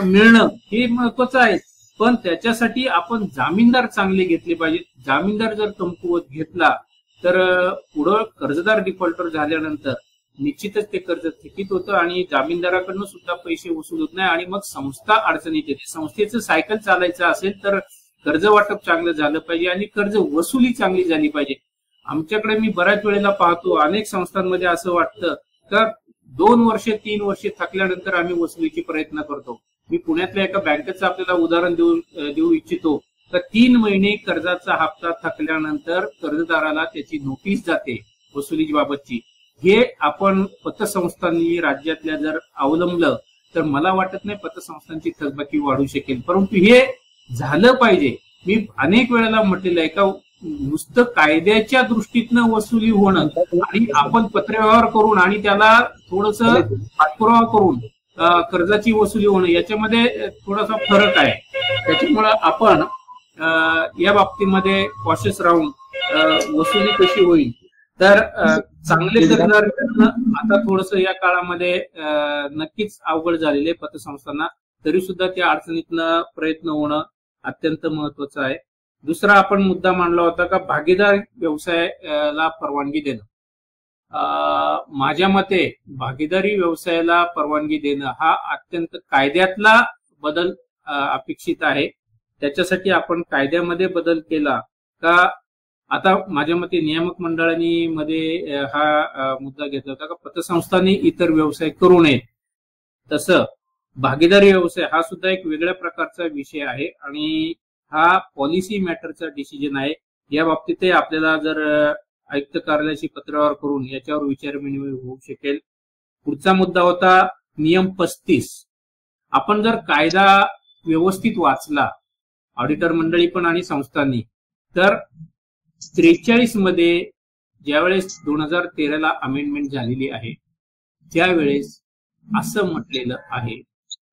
मिळणं हे महत्वाचं आहे, पण त्याच्यासाठी आपण जामीनदार चांगले घेतले पाहिजेत. जामीनदार जर कमकुवत घेतला तर पुढं कर्जदार डिफॉल्टर झाल्यानंतर निश्चितच ते कर्ज थकीत होतं आणि जामीनदाराकडनं सुद्धा पैसे वसूल होत नाही आणि मग संस्था अडचणीत येते. संस्थेचं सायकल चालायचं असेल तर कर्ज वाटप चांगलं झालं पाहिजे आणि कर्ज वसुली चांगली झाली पाहिजे. आमच्याकडे मी बऱ्याच वेळेला पाहतो अनेक संस्थांमध्ये असं वाटतं का 2 वर्ष 3 वर्ष थकल्यानंतर आम्ही वसुलीचे प्रयत्न करतो. मी पुण्यातल्या एका बँकेचं आपल्याला उदाहरण देऊ इच्छितो तर 3 महिने कर्जाचा हप्ता थकल्यानंतर कर्जदाराला त्याची नोटीस जाते वसुली बाबतची. हे आपण पतसंस्थांनी राज्यातल्या जर अवलंबलं तर मला वाटत नाही पतसंस्थांची थकबाकी वाढू शकेल, परंतु हे झालं पाहिजे. मी अनेक वेळेला म्हटलेलं आहे का नुसतं कायद्याच्या दृष्टीतनं वसुली होणं आणि आपण पत्रव्यवहार करून आणि त्याला थोडंसं पाठपुरावा करून कर्जाची वसुली होणं याच्यामध्ये थोडासा फरक आहे. त्याच्यामुळं आपण या बाबतीमध्ये कॉशियस राहून वसुली कशी होईल तर चांगले कर्जदार आता थोडंसं या काळामध्ये नक्कीच अवघड झालेले पतसंस्थांना, तरी सुद्धा त्या अडचणीतनं प्रयत्न होणं अत्यंत महत्वाचं आहे. दुसरा आपण मुद्दा मांडला होता का भागीदार व्यवसायाला परवानगी देणं. माझ्या मते भागीदारी व्यवसायाला परवानगी देणं हा अत्यंत कायद्यातला बदल अपेक्षित आहे. त्याच्यासाठी आपण कायद्यामध्ये बदल केला का आता माझ्या मते नियामक मंडळांनी मध्ये हा मुद्दा घेतला होता का पतसंस्थांनी इतर व्यवसाय करू नयेत. तसं भागीदारी व्यवसाय हा सुद्धा एक वेगळ्या प्रकारचा विषय आहे आणि हा पॉलिसी मॅटरचा डिसिजन आहे. या बाबतीत आपल्याला जर आयुक्त कार्यालयाशी पत्रव्यवहार करून याच्यावर विचारविनिमय होऊ शकेल. पुढचा मुद्दा होता नियम 35. आपण जर कायदा व्यवस्थित वाचला ऑडिटर मंडळी पण आणि संस्थांनी तर 43 मध्ये ज्यावेळेस 2013ला अमेंडमेंट झालेली आहे त्यावेळेस असं म्हटलेलं आहे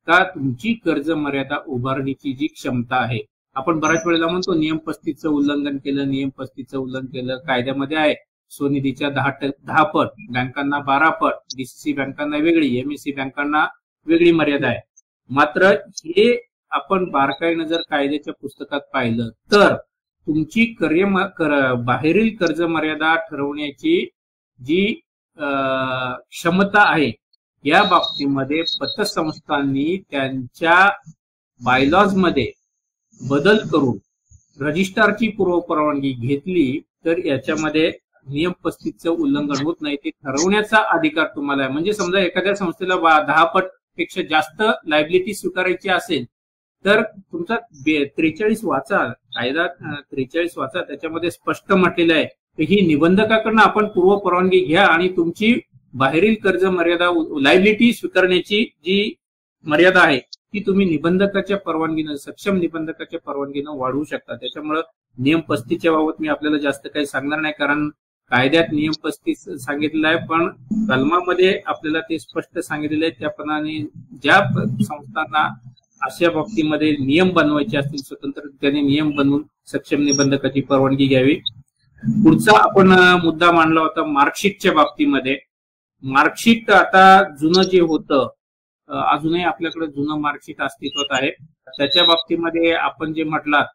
का तुमची कर्ज मर्यादा उभारणीची जी क्षमता आहे, आपण बऱ्याच वेळेला म्हणतो नियम 35चं उल्लंघन केलं, नियम 35चं उल्लंघन केलं. कायद्यामध्ये आहे स्वनिधीच्या 10 पट, बँकांना 12 पट, डीसीसी बँकांना वेगळी, एमएससी बँकांना वेगळी मर्यादा आहे. मात्र हे आपण बारकाईनं जर कायद्याच्या पुस्तकात पाहिलं तर तुमची बाहेरील कर्ज मर्यादा ठरवण्याची जी क्षमता आहे या बाबतीमध्ये पतसंस्थांनी त्यांच्या बायलॉज मध्ये बदल करून रजिस्ट्रारची पूर्वपरवानगी घेतली तर याच्यामध्ये नियम 35चं उल्लंघन होत नाही. ते ठरवण्याचा अधिकार तुम्हाला आहे. म्हणजे समजा एखाद्या संस्थेला 10 पट पेक्षा जास्त लायबिलिटी स्वीकारायची असेल तर तुमचा 43 वाचा, कायदा 43 वाचा, त्याच्यामध्ये स्पष्ट म्हटलेलं आहे की ही निबंधकाकडनं आपण पूर्वपरवानगी घ्या आणि तुमची बाहेरील कर्ज मर्यादा लायबिलिटी स्वीकारण्याची जी मर्यादा आहे ती तुम्ही निबंधकाच्या परवानगीनं, सक्षम निबंधकाच्या परवानगीनं वाढवू शकता. त्याच्यामुळे नियम 35च्या बाबत मी आपल्याला जास्त काही सांगणार नाही, कारण कायद्यात नियम 35 सांगितलेलं आहे, पण कलमामध्ये आपल्याला ते स्पष्ट सांगितलेलं आहे. त्याप्रमाणे ज्या संस्थांना अशा बाबतीमध्ये नियम बनवायचे असतील स्वतंत्र त्याने नियम बनवून सक्षम निबंधकाची परवानगी घ्यावी. पुढचा आपण मुद्दा मांडला होता मार्कशीटच्या बाबतीमध्ये. मार्कशीट आता जुनं जे होतं, अजूनही आपल्याकडे जुनं मार्कशीट अस्तित्वात आहे. त्याच्या बाबतीमध्ये आपण जे म्हटलात,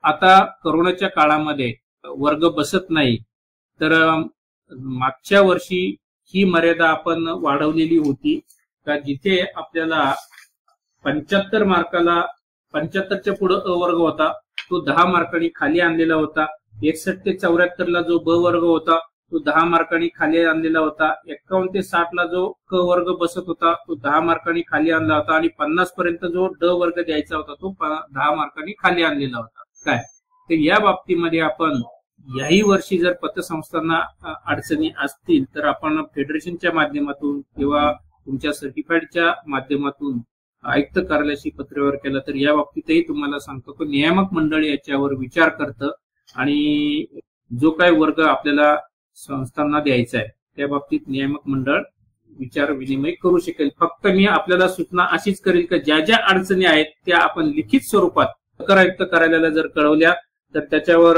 आता कोरोनाच्या काळामध्ये वर्ग बसत नाही, तर मागच्या वर्षी ही मर्यादा आपण वाढवलेली होती का जिथे आपल्याला 75 मार्काला 75च्या पुढे अ वर्ग होता तो 10 मार्कांनी खाली आणलेला होता. 61 ते 74 ला जो ब वर्ग होता तो 10 मार्कांनी खाली आणलेला होता. 51 ते 60 ला जो क वर्ग बसत होता तो 10 मार्कांनी खाली आणला होता. आणि 50 पर्यंत जो ड वर्ग द्यायचा होता तो 10 मार्कांनी खाली आणलेला होता. काय तर या बाबतीमध्ये आपण याही वर्षी जर पतसंस्थांना अडचणी असतील तर आपण फेडरेशनच्या माध्यमातून किंवा तुमच्या सर्टिफाईडच्या माध्यमातून आयुक्त कार्यालयाशी पत्रव्यवहार केला तर या बाबतीतही तुम्हाला सांगतो की नियामक मंडळ याच्यावर विचार करतं आणि जो काय वर्ग आपल्याला संस्थांना द्यायचा आहे त्या बाबतीत नियामक मंडळ विचार विनिमय करू शकेल. फक्त मी आपल्याला सूचना अशीच करेल की ज्या ज्या अडचणी आहेत त्या आपण लिखित स्वरूपात आयुक्त कार्यालयाला जर कळवल्या तर त्याच्यावर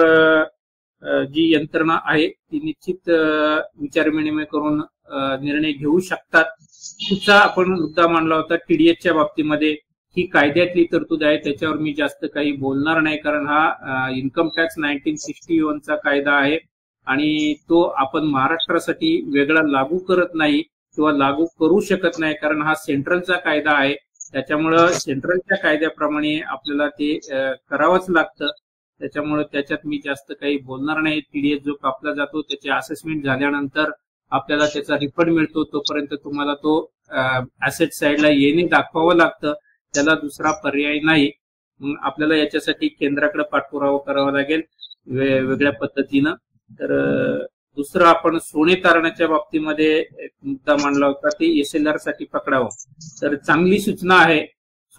जी यंत्रणा आहे ती निश्चित विचार विनिमय करून निर्णय घेऊ शकतात. पुढचा आपण मुद्दा मांडला होता टीडीएसच्या बाबतीमध्ये. ही कायद्यातली तरतूद आहे, त्याच्यावर मी जास्त काही बोलणार नाही कारण हा इन्कम टॅक्स 1961 चा कायदा आहे आणि तो आपण महाराष्ट्रासाठी वेगळा लागू करत नाही किंवा लागू करू शकत नाही कारण हा सेंट्रलचा कायदा आहे. त्याच्यामुळं सेंट्रलच्या कायद्याप्रमाणे आपल्याला ते करावंच लागतं. त्याच्यामुळे त्याच्यात मी जास्त काही बोलणार नाही. टीडीएस जो कापला जातो त्याचे असेसमेंट झाल्यानंतर आपल्याला त्याचा रिफंड मिळतो, तोपर्यंत तुम्हाला तो ऍसेट साईडला येणे दाखवावं लागतं, त्याला दुसरा पर्याय नाही. मग आपल्याला याच्यासाठी केंद्राकडे पाठपुरावा करावा लागेल वेगळ्या पद्धतीनं. तर दुसरं आपण सोने तारण्याच्या बाबतीमध्ये एक मुद्दा मांडला होता ते एसएलआर साठी पकडावं. तर चांगली सूचना आहे.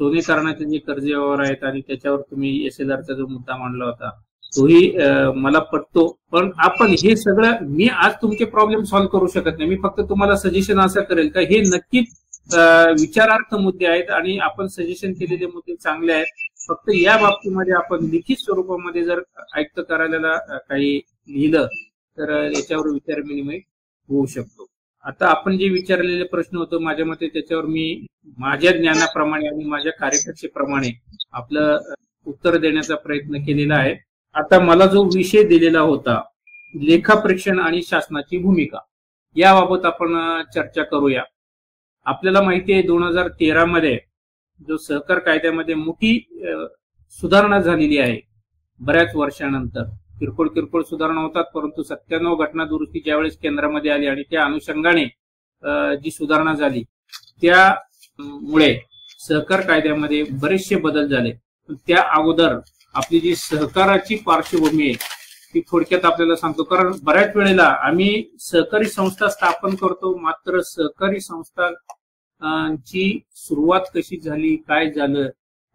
सोने तारणाचे जे कर्ज व्यवहार आहेत आणि त्याच्यावर तुम्ही एसएलआरचा जो मुद्दा मांडला होता तोही मला पटतो. पण आपण हे सगळं मी आज तुमचे प्रॉब्लेम सॉल्व्ह करू शकत नाही. मी फक्त तुम्हाला सजेशन असं करेल का हे नक्कीच विचारार्थ मुद्दे आहेत आणि आपण सजेशन केलेले मुद्दे चांगले आहेत. फक्त या बाबतीमध्ये आपण लिखित स्वरूपामध्ये जर आयुक्त कार्यालयाला काही लिहिलं तर याच्यावर विचार विनिमय होऊ शकतो. आता आपण जे विचारलेले प्रश्न होतो माझ्या मते त्याच्यावर मी माझ्या ज्ञानाप्रमाणे आणि माझ्या कार्यकक्षेप्रमाणे आपलं उत्तर देण्याचा प्रयत्न केलेला आहे. आता मला जो विषय दिलेला होता लेखापरीक्षण आणि शासनाची भूमिका याबाबत आपण चर्चा करूया. आपल्याला माहिती आहे 2013 मध्ये जो सहकार कायद्यामध्ये मोठी सुधारणा झालेली आहे. बऱ्याच वर्षानंतर किरकोळ सुधारणा होतात परंतु 97 घटना दुरुस्ती ज्यावेळेस केंद्रामध्ये आली आणि त्या अनुषंगाने जी सुधारणा झाली त्यामुळे सहकार कायद्यामध्ये बरेचसे बदल झाले. त्या अगोदर आपली जी सहकाराची पार्श्वभूमी आहे ती थोडक्यात आपल्याला सांगतो. कारण बऱ्याच वेळेला आम्ही सहकारी संस्था स्थापन करतो मात्र सहकारी संस्थांची सुरुवात कशी झाली काय झालं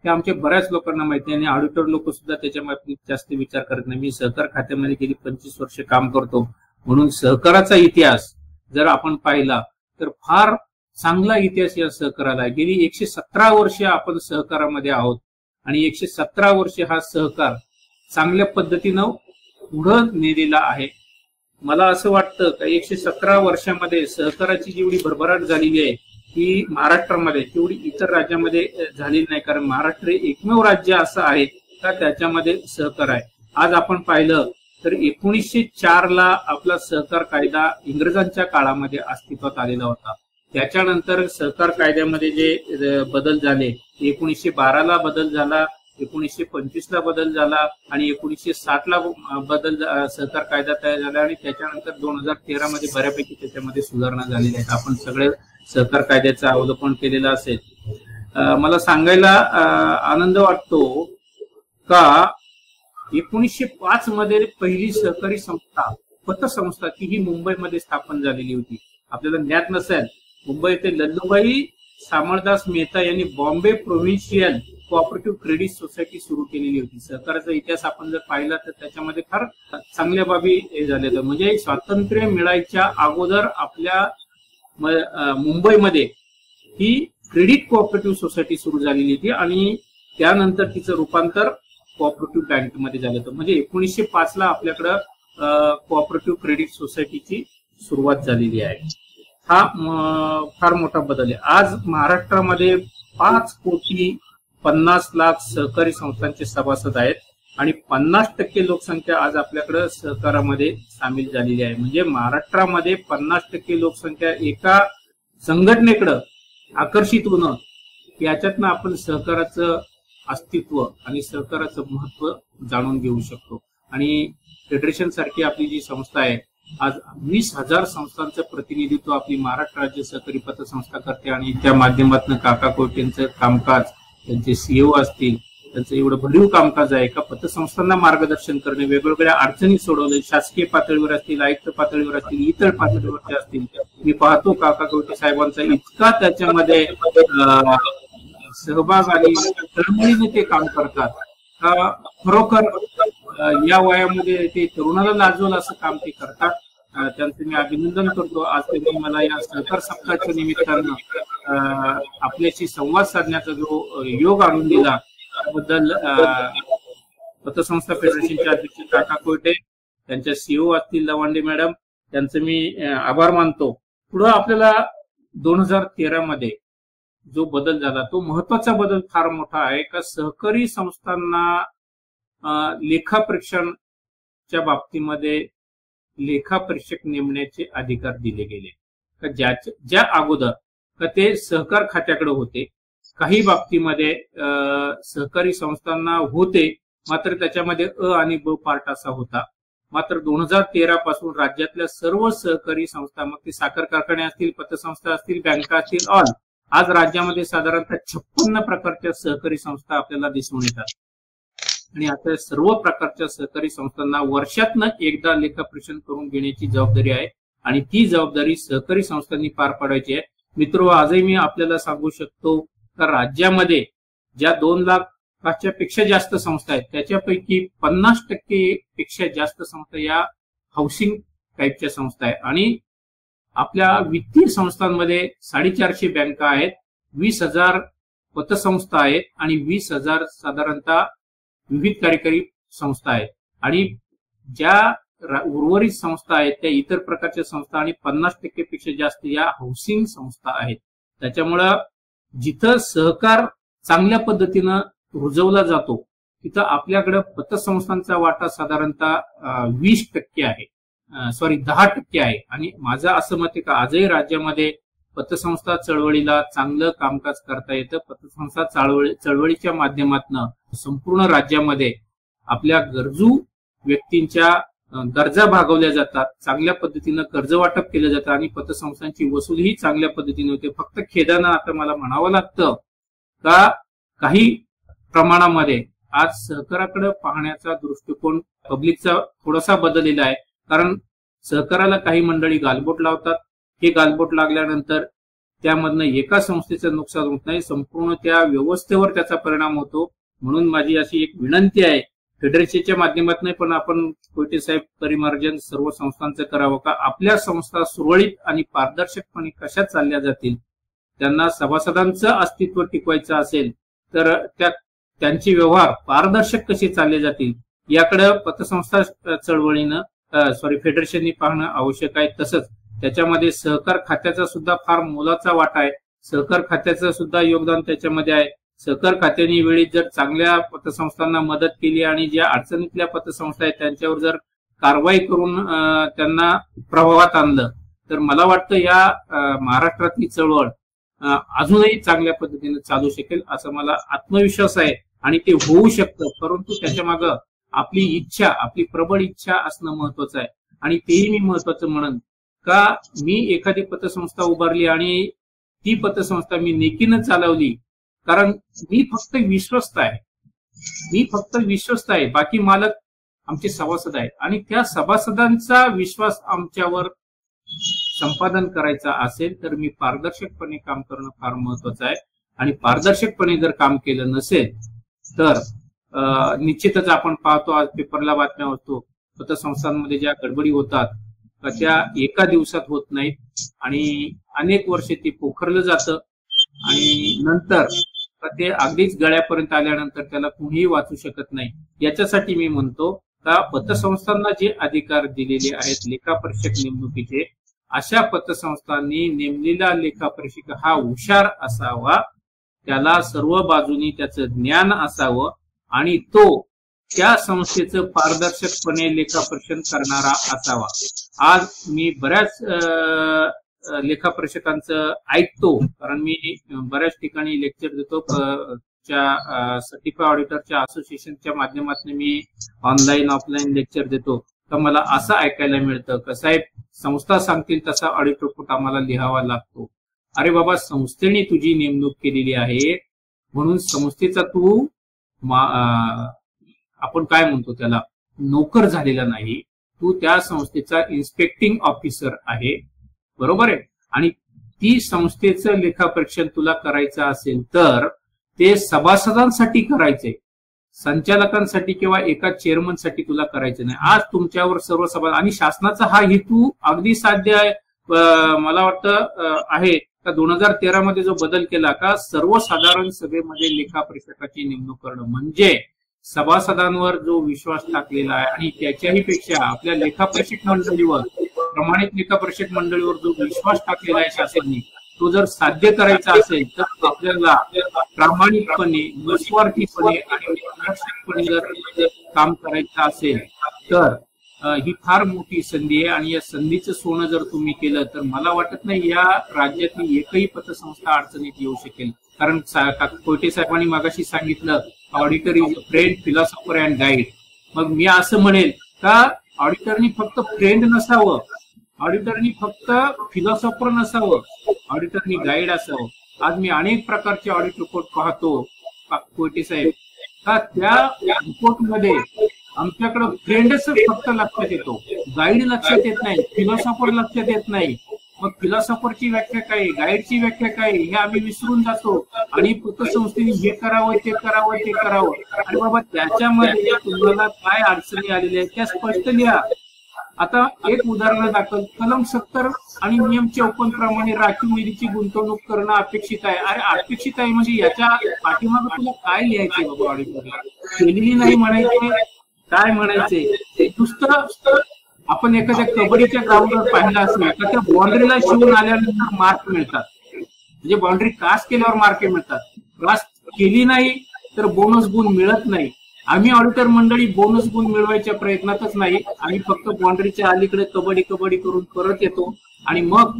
हे आमच्या बऱ्याच लोकांना माहिती आहे आणि ऑडिटर लोक सुद्धा त्याच्या बाबतीत जास्त विचार करत नाही. मी सहकार खात्यामध्ये गेली 25 वर्ष काम करतो म्हणून सहकाराचा इतिहास जर आपण पाहिला तर फार चांगला इतिहास या सहकाराला. गेली 117 वर्ष आपण सहकारामध्ये आहोत आणि 117 वर्ष हा सहकार चांगल्या पद्धतीनं पुढं नेलेला आहे. मला असं वाटतं का 117 वर्षामध्ये सहकाराची जेवढी भरभराट झालेली आहे ही महाराष्ट्रामध्ये तेवढी इतर राज्यामध्ये झालेली नाही. कारण महाराष्ट्र एकमेव राज्य असं आहे का त्याच्यामध्ये सहकार आहे. आज आपण पाहिलं तर 1904 ला आपला सहकार कायदा इंग्रजांच्या काळामध्ये अस्तित्वात आलेला होता. त्याच्यानंतर सहकार कायद्यामध्ये जे बदल झाले 1912 ला बदल झाला, 1925 ला बदल झाला आणि 1960 ला बदल सहकार कायदा तयार झाला आणि त्याच्यानंतर 2013 मध्ये बऱ्यापैकी त्याच्यामध्ये सुधारणा झालेली आहे. आपण सगळे सहकार कायद्याचं अवलोकन केलेलं असेल. मला सांगायला आनंद वाटतो का 1905 मध्ये पहिली सहकारी संस्था पतसंस्था ती ही मुंबईमध्ये स्थापन झालेली होती. आपल्याला ज्ञात नसेल मुंबई येथे लल्लूबाई सामळदास मेहता यांनी Bombay provincial cooperative credit society सुरू केलेली होती. सहकाराचा इतिहास आपण जर पाहिला तर त्याच्यामध्ये फार चांगल्या बाबी हे झालेलं. म्हणजे स्वातंत्र्य मिळायच्या अगोदर आपल्या मुंबईमध्ये ही क्रेडिट कोऑपरेटिव्ह सोसायटी सुरू झालेली होती आणि त्यानंतर तिचं रूपांतर कोऑपरेटिव्ह बँकेमध्ये झालं होतं. म्हणजे 1905 ला आपल्याकडं कोऑपरेटिव्ह क्रेडिट सोसायटीची सुरुवात झालेली आहे. हा फार मोठा बदल आहे. आज महाराष्ट्रामध्ये 5,50,00,000 सहकारी संस्थांचे सभासद आहेत आणि 50% लोकसंख्या आज आपल्याकडे सहकारामध्ये सामील झालेली आहे. म्हणजे महाराष्ट्रामध्ये 50% लोकसंख्या एका संघटनेकडे आकर्षित होणं, याच्यातनं आपण सहकाराचं अस्तित्व आणि सहकाराचं महत्व जाणून घेऊ शकतो. आणि फेडरेशन सारखी आपली जी संस्था आहे आज 20,000 संस्थांचं प्रतिनिधित्व आपली महाराष्ट्र राज्य सहकारी पतसंस्था करते आणि त्या माध्यमातून काका कोटेंचं कामकाज, त्यांचे सीईओ असतील, त्यांचं एवढं भरीव कामकाज आहे का पतसंस्थांना मार्गदर्शन करणे, वेगवेगळ्या अडचणी सोडवणे, शासकीय पातळीवर असतील, आयुक्त पातळीवर असतील, इतर पातळीवरच्या असतील. मी पाहतो काका कोटे साहेबांचा इतका त्याच्यामध्ये सहभाग आणि तळमळीने ते काम करतात. खरोखर या वयामध्ये ते तरुणाला लाजवल असं काम ते करतात. त्यांचं मी अभिनंदन करतो. आज त्यांनी मला या सहकार सप्ताहाच्या निमित्तानं आपल्याशी संवाद साधण्याचा जो योग आणून दिला त्याबद्दल पतसंस्था फेडरेशनचे अध्यक्ष काका कोटे, त्यांच्या सीईओ असतील लवांडे मॅडम, त्यांचं मी आभार मानतो. पुढे आपल्याला 2013 मध्ये जो बदल झाला तो महत्वाचा बदल फार मोठा आहे का सहकारी संस्थांना लेखापरीक्षणच्या बाबतीमध्ये लेखापरीक्षक नेमण्याचे अधिकार दिले गेले. ज्या अगोदर का ते सहकार खात्याकडे होते, काही बाबतीमध्ये सहकारी संस्थांना होते, मात्र त्याच्यामध्ये अ आणि ब पार्ट असा होता. मात्र 2013 पासून राज्यातल्या सर्व सहकारी संस्था, मग ते साखर कारखाने असतील, पतसंस्था असतील, बँका असतील, ऑल आज राज्यामध्ये साधारणतः 56 प्रकारच्या सहकारी संस्था आपल्याला दिसून येतात. आणि आता सर्व प्रकारच्या सहकारी संस्थांना वर्षातनं एकदा लेखापरीक्षण करून घेण्याची जबाबदारी आहे आणि ती जबाबदारी सहकारी संस्थांनी पार पाडायची आहे. मित्र, आजही मी आपल्याला सांगू शकतो का राज्यामध्ये ज्या 2,00,000 पेक्षा जास्त संस्था आहेत त्याच्यापैकी 50% पेक्षा जास्त संस्था या हाऊसिंग टाईपच्या संस्था आहेत. आणि आपल्या वित्तीय संस्थांमध्ये 450 बँका आहेत, 20,000 पतसंस्था आहेत आणि 20,000 साधारणतः विविध कार्यकारी संस्था आहेत. आणि ज्या उर्वरित संस्था आहेत त्या इतर प्रकारच्या संस्था आणि 50% पेक्षा जास्त या हाऊसिंग संस्था आहेत. त्याच्यामुळं जिथं सहकार चांगल्या पद्धतीनं रुजवला जातो तिथं आपल्याकडे पतसंस्थांचा वाटा साधारणतः 20% आहे, 10% आहे. आणि माझं असं मत आहे का आजही राज्यामध्ये पतसंस्था चळवळीला चांगलं कामकाज करता येतं. पतसंस्था चळवळीच्या माध्यमातून संपूर्ण राज्यामध्ये आपल्या गरजू व्यक्तींच्या गरजा भागवल्या जातात, चांगल्या पद्धतीनं कर्ज वाटप केलं जातं आणि पतसंस्थांची वसुलीही चांगल्या पद्धतीने होते. फक्त खेदानं आता मला म्हणावं लागतं का काही प्रमाणामध्ये आज सहकाराकडे पाहण्याचा दृष्टिकोन पब्लिकचा थोडासा बदललेला आहे. कारण सहकाराला काही मंडळी गालबोट लावतात. हे गालबोट लागल्यानंतर त्यामधनं एका संस्थेचं नुकसान होत नाही, संपूर्ण त्या व्यवस्थेवर त्याचा परिणाम होतो. म्हणून माझी अशी एक विनंती आहे फेडरेशनच्या माध्यमातून पण आपण कोटे साहेब परिमार्जन सर्व संस्थांचं करावं का आपल्या संस्था सुरळीत आणि पारदर्शकपणे कशा चालल्या जातील. त्यांना सभासदांचं अस्तित्व टिकवायचं असेल तर त्यांचे व्यवहार पारदर्शक कसे चालले जातील याकडे पतसंस्था फेडरेशननी पाहणं आवश्यक आहे. तसंच त्याच्यामध्ये सहकार खात्याचा सुद्धा फार मोलाचा वाटा आहे. सहकार खात्याचं सुद्धा योगदान त्याच्यामध्ये आहे. सहकार खात्याने वेळी जर चांगल्या पतसंस्थांना मदत केली आणि ज्या अडचणीतल्या पतसंस्था आहेत त्यांच्यावर जर कारवाई करून त्यांना प्रभावात आणलं तर मला वाटतं या महाराष्ट्रातली चळवळ अजूनही चांगल्या पद्धतीने चालू शकेल असं मला आत्मविश्वास आहे. आणि ते होऊ शकतं, परंतु त्याच्या मागं आपली इच्छा, आपली प्रबळ इच्छा असणं महत्वाचं आहे. आणि तेही मी महत्वाचं म्हणन का मी एखादी पतसंस्था उभारली आणि ती पतसंस्था मी नेकीनं चालवली, कारण मी फक्त विश्वस्त आहे, बाकी मालक आमचे सभासद आहेत. आणि त्या सभासदांचा विश्वास आमच्यावर संपादन करायचा असेल तर मी पारदर्शकपणे काम करणं फार महत्वाचं आहे. आणि पारदर्शकपणे जर काम केलं नसेल तर निश्चितच आपण पाहतो, आज पेपरला बातम्या होतो, पतसंस्थांमध्ये ज्या गडबडी होतात त्या एका दिवसात होत नाहीत आणि अनेक वर्षे ते पोखरलं जातं आणि नंतर ते अगदीच गळ्यापर्यंत आल्यानंतर त्याला कुणीही वाचू शकत नाही. याच्यासाठी मी म्हणतो का पतसंस्थांना जे अधिकार दिलेले आहेत लेखापरीक्षक नेमणुकीचे, अशा पतसंस्थांनी नेमलेला लेखापरीक्षक हा हुशार असावा, त्याला सर्व बाजूनी त्याचं ज्ञान असावं आणि तो त्या संस्थेचं पारदर्शकपणे लेखापरीक्षण करणारा असावा. आज मी बऱ्याच लेखापरीक्षकांचं ऐकतो, कारण मी बऱ्याच ठिकाणी लेक्चर देतो. सर्टिफाईड ऑडिटरच्या असोसिएशनच्या माध्यमातून मी ऑनलाईन ऑफलाईन लेक्चर देतो. तर मला असं ऐकायला मिळतं की साहेब, संस्था सांगतील तसा ऑडिट रिपोर्ट आम्हाला लिहावा लागतो. अरे बाबा, संस्थेने तुझी नेमणूक केलेली आहे म्हणून संस्थेचा तू आपण काय म्हणतो त्याला नोकर झालेला नाही, तू त्या संस्थेचा इन्स्पेक्टिंग ऑफिसर आहे, बरोबर आहे. आणि ती संस्थेचं लेखापरीक्षण तुला करायचं असेल तर ते सभासदांसाठी करायचंय, संचालकांसाठी किंवा एका चेअरमनसाठी तुला करायचं नाही. आज तुमच्यावर सर्व सभा आणि शासनाचा हा हेतू अगदी साध्य आहे. मला वाटतं आहे का 2013 मध्ये जो बदल केला का सर्वसाधारण सभेमध्ये लेखापरीक्षकाची नेमणूक करणं म्हणजे सभासदांवर जो विश्वास टाकलेला आहे आणि त्याच्याही पेक्षा आपल्या लेखापरीक्षक मंडळीवर, प्रमाणित लेखापरीक्षक मंडळीवर जो विश्वास टाकलेला आहे शासनाने, तो जर साध्य करायचा असेल तर आपल्याला प्रामाणिकपणे, निस्वार्थीपणे आणि पारदर्शकपणे जर काम करायचं असेल तर ही फार मोठी संधी आहे. आणि या संधीचं सोनं जर तुम्ही केलं तर मला वाटत नाही या राज्यातली एकही पतसंस्था अडचणीत येऊ शकेल. कारण कोयटे साहेबांनी मागाशी सांगितलं auditor is friend, philosopher and guide. मग मी असं म्हणेल का ऑडिटरनी फक्त फ्रेंड नसावं, ऑडिटरनी फक्त फिलॉसॉफर नसावं, ऑडिटरनी गाईड असावं. आज मी अनेक प्रकारचे ऑडिट रिपोर्ट पाहतो कोयटे साहेब, का त्या रिपोर्टमध्ये आमच्याकडे फ्रेंडच फक्त लक्षात येतो, गाईड लक्षात येत नाही, फिलॉसॉफर लक्षात येत नाही. मग फिलॉसॉफरची व्याख्या काय, गाईडची व्याख्या काय हे आम्ही विसरून जातो आणि पतसंस्थेने हे करावं ते करावं ते करावं. आणि बाबा त्याच्यामध्ये तुम्हाला काय अडचणी आलेल्या आहेत त्या स्पष्ट लिहा. आता एक उदाहरण दाखल, कलम 70 आणि नियम 54 प्रमाणे राखीव निधीची गुंतवणूक करणं अपेक्षित आहे. अरे अपेक्षित आहे म्हणजे याच्या पाठीमागे तुला काय लिहायचंय बाबा ऑडिटरला? केलेली नाही म्हणायचे, काय म्हणायचे? नुसतं आपण एखाद्या कबड्डीच्या ग्राउंडवर पाहिलं असेल तर त्या बाउंड्रीला शिवून आल्यानंतर मार्क मिळतात, म्हणजे बाउंड्री क्रॉस केल्यावर मार्क मिळतात, क्रॉस केली नाही तर बोनस गुण मिळत नाही. आम्ही ऑडिटर मंडळी बोनस गुण मिळवायच्या प्रयत्नातच नाही, आम्ही फक्त बाउंड्रीच्या अलीकडे कबड्डी कबड्डी करून परत येतो. आणि मग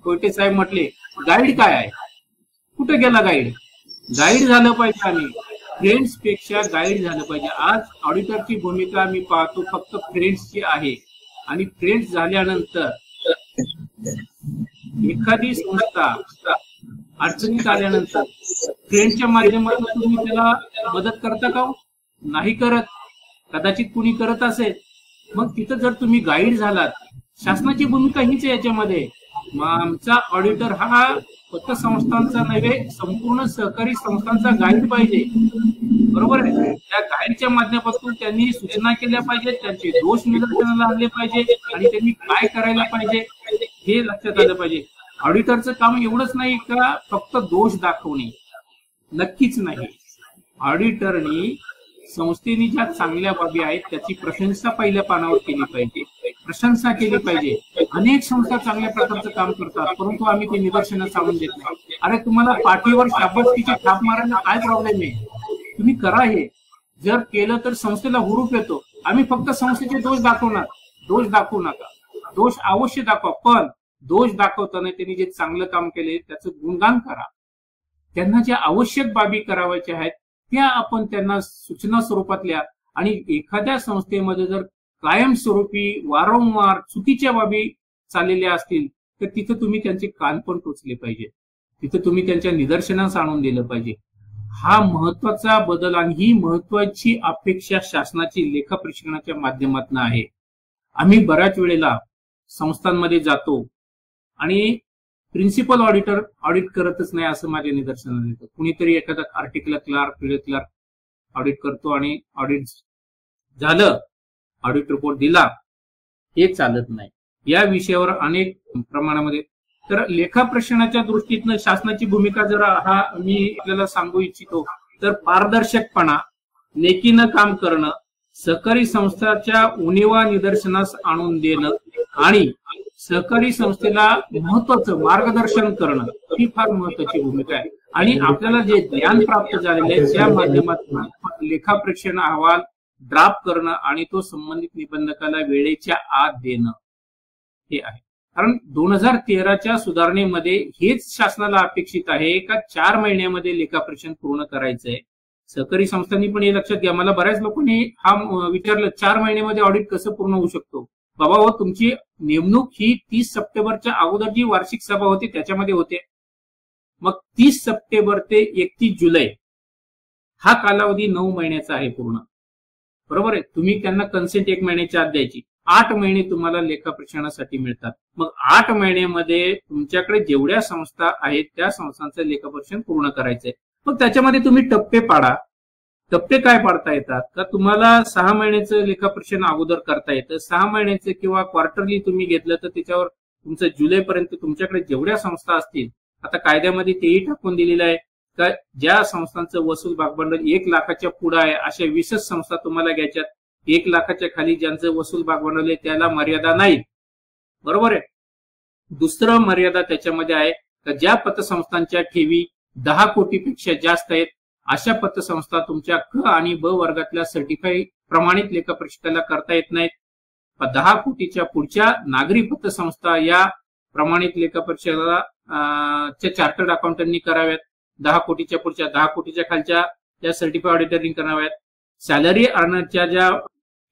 कोयटे साहेब म्हटले गाईड काय आहे, कुठे गेला गाईड? गाईड झालं पाहिजे, आम्ही फ्रेंड्स पेक्षा गाईड झालं पाहिजे. आज ऑडिटरची भूमिका मी पाहतो फक्त फ्रेंड्सची आहे. आणि फ्रेंड्स झाल्यानंतर एखादी संस्था अडचणीत आल्यानंतर फ्रेंड्सच्या माध्यमातून तुम्ही त्याला मदत करता का? नाही करत. कदाचित कुणी करत असेल, मग तिथं जर तुम्ही गाईड झालात, शासनाची भूमिका हीच आहे याच्यामध्ये. मग आमचा ऑडिटर हा पतसंस्थांचा नव्हे, संपूर्ण सहकारी संस्थांचा गाईड पाहिजे, बरोबर आहे. त्या गाईडच्या माध्यमातून त्यांनी सूचना केल्या पाहिजेत, त्यांचे दोष निदर्शनाला आणले पाहिजे आणि त्यांनी काय करायला पाहिजे हे लक्षात आलं पाहिजे. ऑडिटरचं काम एवढंच नाही का फक्त दोष दाखवणे, नक्कीच नाही. ऑडिटरनी संस्थेने ज्या चांगल्या बाबी आहेत त्याची प्रशंसा पहिल्या पानावर केली पाहिजे, प्रशंसा केली पाहिजे. अनेक संस्था चांगल्या प्रकारचं काम करतात, परंतु आम्ही ते निदर्शनास आणून देत नाही. अरे तुम्हाला पाठीवर शाबासकीची थाप मारायला काय प्रॉब्लेम आहे? तुम्ही करा. हे जर केलं तर संस्थेला हुरूप येतो. आम्ही फक्त संस्थेचे दोष दाखवणार, दोष दाखवू नका. दोष अवश्य दाखवा, पण दोष दाखवताना त्यांनी जे चांगलं काम केले त्याचं गुणगान करा. त्यांना ज्या आवश्यक बाबी करावायच्या आहेत त्या आपण त्यांना सूचना स्वरूपातल्या. आणि एखाद्या संस्थेमध्ये जर कायमस्वरूपी वारंवार चुकीच्या बाबी चाललेल्या असतील तर तिथं तुम्ही त्यांचे कान पण टोचले पाहिजे, तिथं तुम्ही त्यांच्या निदर्शनास आणून दिलं पाहिजे. हा महत्वाचा बदल आणि ही महत्वाची अपेक्षा शासनाची लेखापरीक्षणाच्या माध्यमातून आहे. आम्ही बऱ्याच वेळेला संस्थांमध्ये जातो आणि प्रिन्सिपल ऑडिटर ऑडिट करतच नाही असं माझ्या निदर्शनास येतं. कुणीतरी एखादा article clerk, field clerk audit करतो आणि ऑडिट झालं, ऑडिट रिपोर्ट दिला, हे चालत नाही. या विषयावर अनेक प्रमाणामध्ये तर लेखापरीक्षणाच्या दृष्टीतनं शासनाची भूमिका जर हा मी आपल्याला सांगू इच्छितो तर पारदर्शकपणा, नेकीनं काम करणं, सहकारी संस्थाच्या उणिवा निदर्शनास आणून देणं आणि सहकारी संस्थेला महत्वाचं मार्गदर्शन करणं ही फार महत्वाची भूमिका आहे. आणि आपल्याला जे ज्ञान प्राप्त झालेले आहे त्या माध्यमातून लेखापरीक्षण अहवाल ड्राफ्ट करणं आणि तो संबंधित निबंधकाला वेळेच्या आत देणं हे आहे. कारण 2013च्या सुधारणेमध्ये हेच शासनाला अपेक्षित आहे का 4 महिन्यामध्ये लेखापरीक्षण पूर्ण करायचंय. सहकारी संस्थांनी पण हे लक्षात घ्या. मला बऱ्याच लोकांनी हा विचारलं 4 महिन्यामध्ये ऑडिट कसं पूर्ण होऊ शकतो. बाबा हो, तुमची नेमणूक ही 30 सप्टेंबरच्या अगोदर जी वार्षिक सभा होती त्याच्यामध्ये होते. मग 30 सप्टेंबर ते 31 जुलै हा कालावधी 9 महिन्याचा आहे पूर्ण. बरोबर आहे. तुम्ही त्यांना कन्सेंट 1 महिन्याच्या आत द्यायची. 8 महिने तुम्हाला लेखापरीक्षणासाठी मिळतात. मग 8 महिन्यामध्ये तुमच्याकडे जेवढ्या संस्था आहेत त्या संस्थांचं लेखापरीक्षण पूर्ण करायचंय. मग त्याच्यामध्ये तुम्ही टप्पे पाडा. टप्पे काय पाडता येतात का तुम्हाला 6 महिन्याचं लेखापरीक्षण अगोदर करता येतं. 6 महिन्याचं किंवा क्वार्टरली तुम्ही घेतलं तर त्याच्यावर तुमचं जुलैपर्यंत तुमच्याकडे जेवढ्या संस्था असतील, आता कायद्यामध्ये तेही टाकून दिलेलं आहे का ज्या संस्थांचं वसूल भागभांडवल 1 लाखाच्या पुढे आहे अशा 20 संस्था तुम्हाला घ्यायच्यात. 1 लाखाच्या खाली ज्यांचं वसूल भागभांडवल आहे त्याला मर्यादा नाही. बरोबर आहे. दुसरं मर्यादा त्याच्यामध्ये आहे का ज्या पतसंस्थांच्या ठेवी 10 कोटीपेक्षा जास्त आहेत अशा पतसंस्था तुमच्या क आणि ब वर्गातल्या सर्टिफाईड प्रमाणित लेखापरीक्षकाला करता येत नाहीत. 10 कोटीच्या पुढच्या नागरी पतसंस्था या प्रमाणित लेखापरीक्षकाला चार्टर्ड अकाउंटंटनी कराव्यात. 10 कोटीच्या पुढच्या 10 कोटीच्या खालच्या त्या सर्टिफाईड ऑडिटरनी कराव्यात. सॅलरी अर्नरच्या ज्या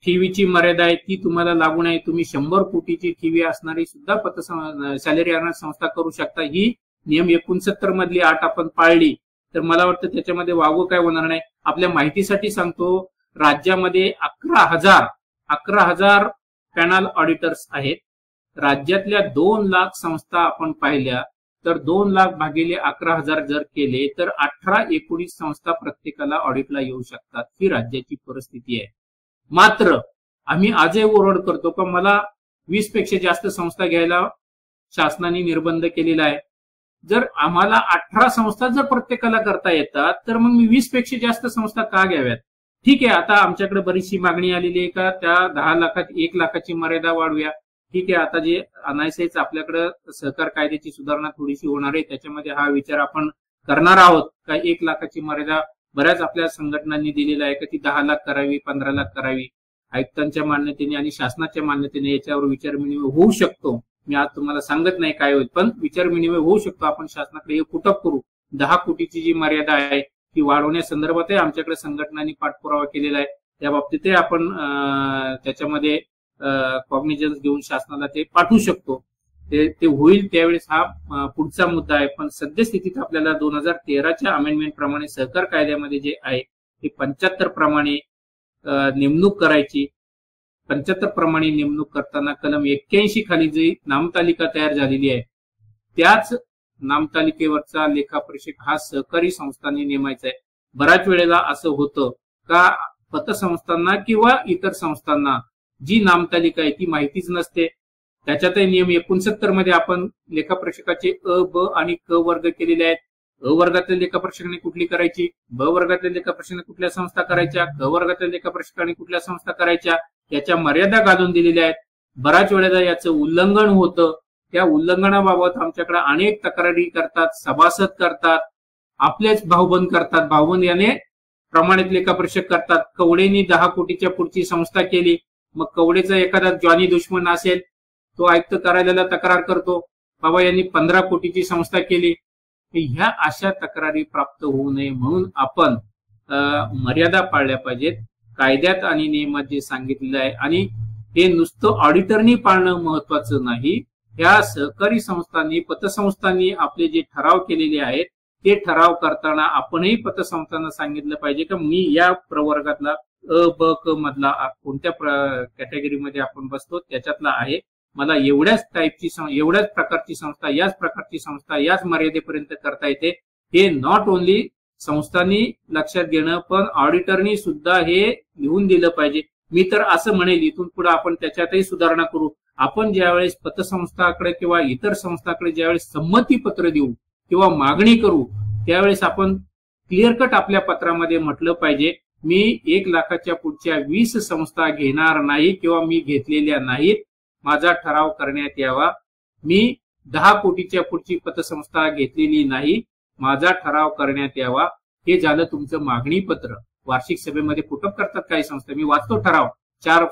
ठेवीची मर्यादा आहे ती तुम्हाला लागू नये. तुम्ही 100 कोटीची ठेवी असणारी सुद्धा सॅलरी अर्नर संस्था करू शकता. ही नियम 69 मधली अट आपण पाळली तर मला वाटतं त्याच्यामध्ये वावगं काय होणार नाही. आपल्या माहितीसाठी सांगतो, राज्यामध्ये 11,000 पॅनल ऑडिटर्स आहेत. राज्यातल्या 2 लाख संस्था आपण पाहिल्या तर 2 लाख भागिले 11,000 जर केले तर 18-19 संस्था प्रत्येकाला ऑडिटला येऊ शकतात. ही राज्याची परिस्थिती आहे. मात्र आम्ही आजही ओरड करतो का मला 20 पेक्षा जास्त संस्था घ्यायला शासनाने निर्बंध केलेला आहे. जर आम्हाला 18 संस्था जर प्रत्येकाला करता येतात तर मग मी 20 पेक्षा जास्त संस्था का घ्याव्यात. ठीक आहे, आता आमच्याकडे बरीचशी मागणी आलेली आहे का त्या 10 लाखात 1 लाखाची मर्यादा वाढवूया. ठीक आहे, आता जे अनायसेच आपल्याकडे सहकार कायद्याची सुधारणा थोडीशी होणार आहे त्याच्यामध्ये हा विचार आपण करणार आहोत का 1 लाखाची मर्यादा बऱ्याच आपल्या संघटनांनी दिलेला आहे का ती 10 लाख करावी, 15 लाख करावी. आयुक्तांच्या मान्यतेने आणि शासनाच्या मान्यतेने याच्यावर विचार विनिमय होऊ शकतो. मी आज तुम्हाला सांगत नाही काय होईल, पण विचार विनिमय होऊ शकतो. आपण शासनाकडे हे कुटप करू. 10 कोटीची जी मर्यादा आहे ती वाढवण्यासंदर्भातही आमच्याकडे संघटनांनी पाठपुरावा केलेला आहे. त्या बाबतीतही आपण त्याच्यामध्ये कॉग्निजन्स घेऊन शासनाला ते पाठवू शकतो. ते होईल त्यावेळेस हा पुढचा मुद्दा आहे. पण सद्यस्थितीत आपल्याला 2013च्या अमेंडमेंट प्रमाणे सहकार कायद्यामध्ये जे आहे ते 75 प्रमाणे नेमणूक करायची. 75 प्रमाणे नेमणूक करताना कलम 81 खाली जी नामतालिका तयार झालेली आहे त्याच नामतालिकेवरचा लेखापरीक्षक हा सहकारी संस्थांनी नेमायचा आहे. बऱ्याच वेळेला असं होतं का पतसंस्थांना किंवा इतर संस्थांना जी नामतालिका आहे ती माहितीच नसते. त्याच्यातही नियम 69 मध्ये आपण लेखापरीक्षकाचे अ, ब आणि क वर्ग केलेले आहेत. अ वर्गातल्या लेखापरीक्षकाने कुठली करायची, ब वर्गातल्या लेखापरीक्षकाने कुठल्या संस्था करायच्या, क वर्गातल्या लेखापरीक्षकाने कुठल्या संस्था करायच्या याच्या मर्यादा घालून दिलेल्या आहेत. बऱ्याच वेळेला याचं उल्लंघन होतं. त्या उल्लंघनाबाबत आमच्याकडे अनेक तक्रारी करतात, सभासद करतात, आपलेच भाऊबंद करतात. भाऊबंद याने प्रमाणित लेखापरीक्षक करतात. कवडेंनी 10 कोटीच्या पुढची संस्था केली. मग कवडेचा एखादा जॉनी दुश्मन असेल तो आयुक्त कार्यालयाला तक्रार करतो, बाबा यांनी 15 कोटीची संस्था केली. ह्या अशा तक्रारी प्राप्त होऊ नये म्हणून आपण मर्यादा पाळल्या पाहिजेत. कायद्यात आणि नियमात जे सांगितलेलं आहे आणि हे नुसतं ऑडिटरनी पाळणं महत्वाचं नाही. या सहकारी संस्थांनी पतसंस्थांनी आपले जे ठराव केलेले आहेत ते ठराव करताना आपणही पतसंस्थांना सांगितलं पाहिजे की मी या प्रवर्गातला अ, ब, क मधला कोणत्या कॅटेगरीमध्ये आपण बसतो त्याच्यातला आहे. मला एवढ्याच टाईपची एवढ्याच प्रकारची संस्था, याच प्रकारची संस्था, याच मर्यादेपर्यंत करता येते. हे नॉट ओन्ली संस्थांनी लक्षात घेणं पण ऑडिटरनी सुद्धा हे लिहून दिलं पाहिजे. मी तर असं म्हणेल इथून पुढे आपण त्याच्यातही सुधारणा करू. आपण ज्यावेळेस पतसंस्थाकडे किंवा इतर संस्थाकडे ज्यावेळेस संमती पत्र देऊ किंवा मागणी करू त्यावेळेस आपण क्लिअर कट आपल्या पत्रामध्ये म्हटलं पाहिजे मी 1 लाखाच्या पुढच्या 20 संस्था घेणार नाही किंवा मी घेतलेल्या नाहीत, माझा ठराव करण्यात यावा. मी 10 कोटीच्या पुढची पतसंस्था घेतलेली नाही, माझा ठराव करण्यात यावा. हे झालं तुमचं मागणी पत्र. वार्षिक सभेमध्ये पुटअप करतात काही संस्था, मी वाचतो ठराव. 4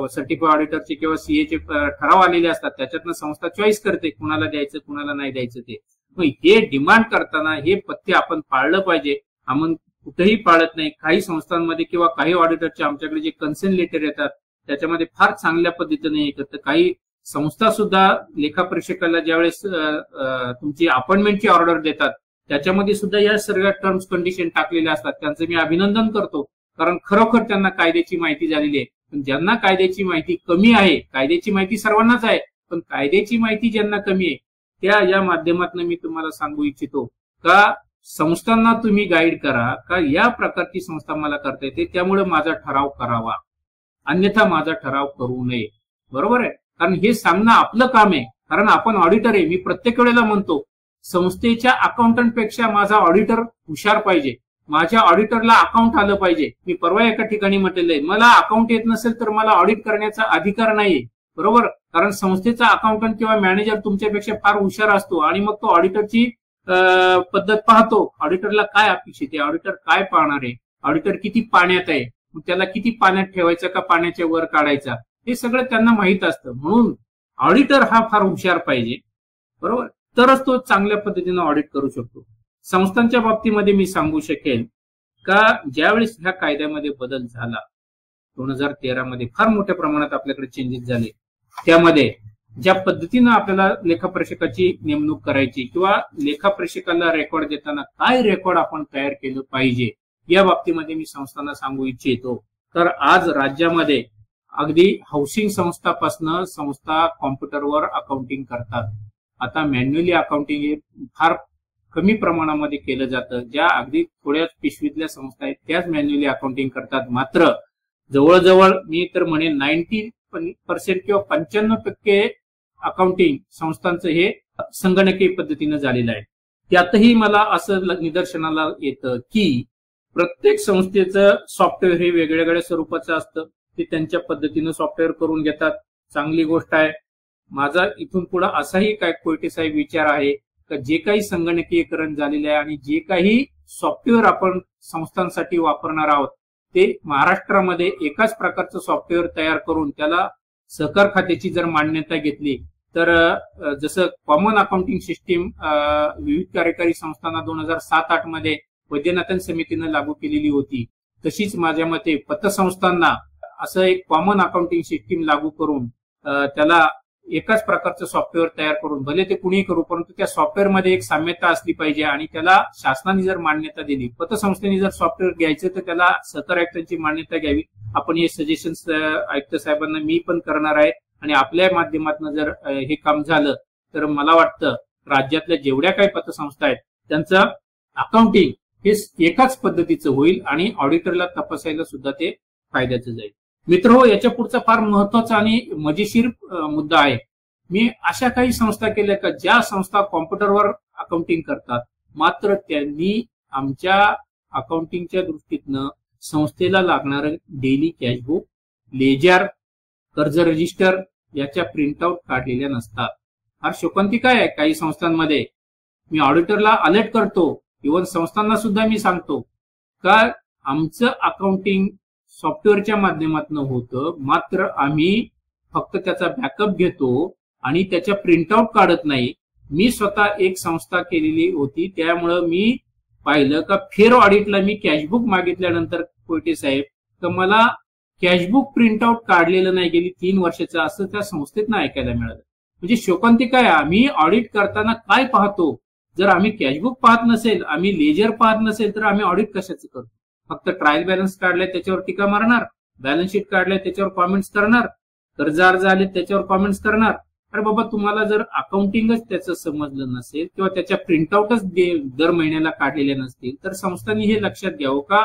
सर्टिफाईड ऑडिटरचे किंवा सीएचे ठराव आलेले असतात, त्याच्यातनं संस्था चॉईस करते कुणाला द्यायचं कुणाला नाही द्यायचं ते. मग हे डिमांड करताना हे पथ्य आपण पाळलं पाहिजे. आपण कुठेही पाळत नाही. काही संस्थांमध्ये किंवा काही ऑडिटरचे आमच्याकडे जे कन्सेंट लेटर येतात त्याच्यामध्ये फार चांगल्या पद्धतीने हे करतात. काही संस्था सुद्धा लेखापरीक्षकाला ज्यावेळेस तुमची अपॉइंटमेंटची ऑर्डर देतात त्याच्यामध्ये सुद्धा या सर्व टर्म्स कंडिशन टाकलेल्या असतात. त्यांचं मी अभिनंदन करतो, कारण खरोखर त्यांना कायद्याची माहिती झालेली आहे. पण ज्यांना कायद्याची माहिती कमी आहे, कायद्याची माहिती सर्वांनाच आहे, पण कायद्याची माहिती ज्यांना कमी आहे त्या या माध्यमातून मी तुम्हाला सांगू इच्छितो का संस्थांना तुम्ही गाईड करा का या प्रकारची संस्था मला करता येते, त्यामुळे माझा ठराव करावा, अन्यथा माझा ठराव करू नये. बरोबर आहे, कारण हे सांगणं आपलं काम आहे. कारण आपण ऑडिटर आहे. मी प्रत्येक वेळेला म्हणतो संस्थेच्या अकाउंटंटपेक्षा माझा ऑडिटर हुशार पाहिजे. माझ्या ऑडिटरला अकाउंट आलं पाहिजे. मी परवा एका ठिकाणी म्हटलेलं आहे, मला अकाउंट येत नसेल तर मला ऑडिट करण्याचा अधिकार नाहीये. बरोबर, कारण संस्थेचा अकाउंटंट किंवा मॅनेजर तुमच्यापेक्षा फार हुशार असतो आणि मग तो ऑडिटरची पद्धत पाहतो. ऑडिटरला काय अपेक्षित आहे, ऑडिटर काय पाहणार आहे, ऑडिटर किती पाण्यात आहे, मग त्याला किती पाण्यात ठेवायचं का पाण्याच्या वर काढायचा, हे सगळं त्यांना माहित असतं. म्हणून ऑडिटर हा फार हुशार पाहिजे. बरोबर, तरच तो चांगल्या पद्धतीने ऑडिट करू शकतो. संस्थांच्या बाबतीमध्ये मी सांगू शकेल का ज्यावेळेस ह्या कायद्यामध्ये बदल झाला 2013 मध्ये फार मोठ्या प्रमाणात आपल्याकडे चेंजेस झाले. त्यामध्ये ज्या पद्धतीनं आपल्याला लेखापरीक्षकाची नेमणूक करायची किंवा लेखापरीक्षकाला रेकॉर्ड देताना काय रेकॉर्ड आपण तयार केलं पाहिजे या बाबतीमध्ये मी संस्थांना सांगू इच्छितो. तर आज राज्यामध्ये अगदी हाऊसिंग संस्थापासनं संस्था कॉम्प्युटरवर अकाउंटिंग करतात. आता मॅन्युअली अकाउंटिंग हे फार कमी प्रमाणामध्ये केलं जातं. ज्या अगदी थोड्याच पिशवीतल्या संस्था आहेत त्याच मॅन्युअली अकाउंटिंग करतात. मात्र जवळजवळ मी तर म्हणेन 90% किंवा 95% अकाउंटिंग संस्थांचं हे संगणकीय पद्धतीनं झालेलं आहे. त्यातही मला असं निदर्शनाला येतं की प्रत्येक संस्थेचं सॉफ्टवेअर हे वेगवेगळ्या स्वरूपाचं असतं. ते त्यांच्या पद्धतीनं सॉफ्टवेअर करून घेतात. चांगली गोष्ट आहे. माझा इथून पुढे असाही काय कोयटे साहेब विचार आहे का जे काही संगणकीकरण झालेलं आहे आणि जे काही सॉफ्टवेअर आपण संस्थांसाठी वापरणार आहोत ते महाराष्ट्रामध्ये एकाच प्रकारचं सॉफ्टवेअर तयार करून त्याला सहकार खात्याची जर मान्यता घेतली तर जसं कॉमन अकाउंटिंग सिस्टीम विविध कार्यकारी संस्थांना 2007-8 मध्ये वैद्यनाथन समितीनं लागू केलेली होती, तशीच माझ्या मते पतसंस्थांना असं एक कॉमन अकाउंटिंग सिस्टीम लागू करून त्याला एकाच प्रकारचं सॉफ्टवेअर तयार करून, भले ते कुणी करू परंतु त्या सॉफ्टवेअरमध्ये एक साम्यता असली पाहिजे आणि त्याला शासनाने जर मान्यता दिली, पतसंस्थेने जर सॉफ्टवेअर घ्यायचं तर त्याला सहकार आयुक्तांची मान्यता घ्यावी. आपण हे सजेशन्स आयुक्त साहेबांना मी पण करणार आहे आणि आपल्या माध्यमातून जर हे काम झालं तर मला वाटतं राज्यातल्या जेवढ्या काही पतसंस्था आहेत त्यांचं अकाउंटिंग हे एकाच पद्धतीचं होईल आणि ऑडिटरला तपासायला सुद्धा ते फायद्याचं जाईल. मित्रहो, याच्या पुढचा फार महत्वाचा आणि मजेशीर मुद्दा आहे. मी अशा काही संस्था केल्या का ज्या संस्था कॉम्प्युटरवर अकाउंटिंग करतात, मात्र त्यांनी आमच्या अकाउंटिंगच्या दृष्टीतनं संस्थेला लागणारं डेली कॅशबुक, लेजर, कर्ज रजिस्टर याच्या प्रिंटआउट काढलेल्या नसतात. फार शोकांतिका आहे. काही संस्थांमध्ये मी ऑडिटरला अलर्ट करतो, इव्हन संस्थांना सुद्धा मी सांगतो का आमचं अकाउंटिंग सॉफ्टवेअरच्या माध्यमातून होतं, मात्र आम्ही फक्त त्याचा बॅकअप घेतो आणि त्याच्या प्रिंटआउट काढत नाही. मी स्वतः एक संस्था केलेली होती, त्यामुळं मी पाहिलं का फेर ऑडिटला मी कॅशबुक मागितल्यानंतर कोयटे साहेब तर मला कॅशबुक प्रिंटआउट काढलेलं नाही गेली 3 वर्षाचं, असं त्या संस्थेतनं ऐकायला मिळालं. म्हणजे शोकांतिका आहे. आम्ही ऑडिट करताना काय पाहतो, जर आम्ही कॅशबुक पाहत नसेल, आम्ही लेजर पाहत नसेल तर आम्ही ऑडिट कशाचं करतो? फक्त ट्रायल बॅलन्स काढलाय त्याच्यावर टीका मारणार, बॅलन्स शीट काढलाय त्याच्यावर कॉमेंट्स करणार, कर्ज अर्ज आले त्याच्यावर कॉमेंट्स करणार. अरे बाबा, तुम्हाला जर अकाउंटिंगच त्याचं समजलं नसेल किंवा त्याच्या प्रिंटआउटच दर महिन्याला काढलेल्या नसतील तर संस्थांनी हे लक्षात घ्यावं का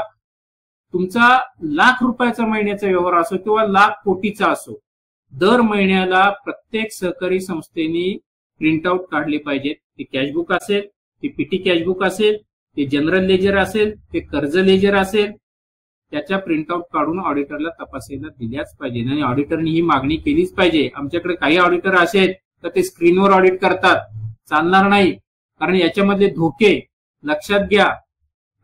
तुमचा ₹1,00,000 महिन्याचा व्यवहार असो किंवा ₹1,00,000 असो, दर महिन्याला प्रत्येक सहकारी संस्थेनी प्रिंटआउट काढले पाहिजेत. ते कॅशबुक असेल, ते पीटी कॅशबुक असेल, ते जनरल लेजर असेल, ते कर्ज लेजर असेल, त्याच्या प्रिंटआउट काढून ऑडिटरला तपासायला दिल्याच पाहिजे आणि ऑडिटरनी ही मागणी केलीच पाहिजे. आमच्याकडे काही ऑडिटर असे आहेत तर ते स्क्रीनवर ऑडिट करतात, चालणार नाही. कारण याच्यामधले धोके लक्षात घ्या.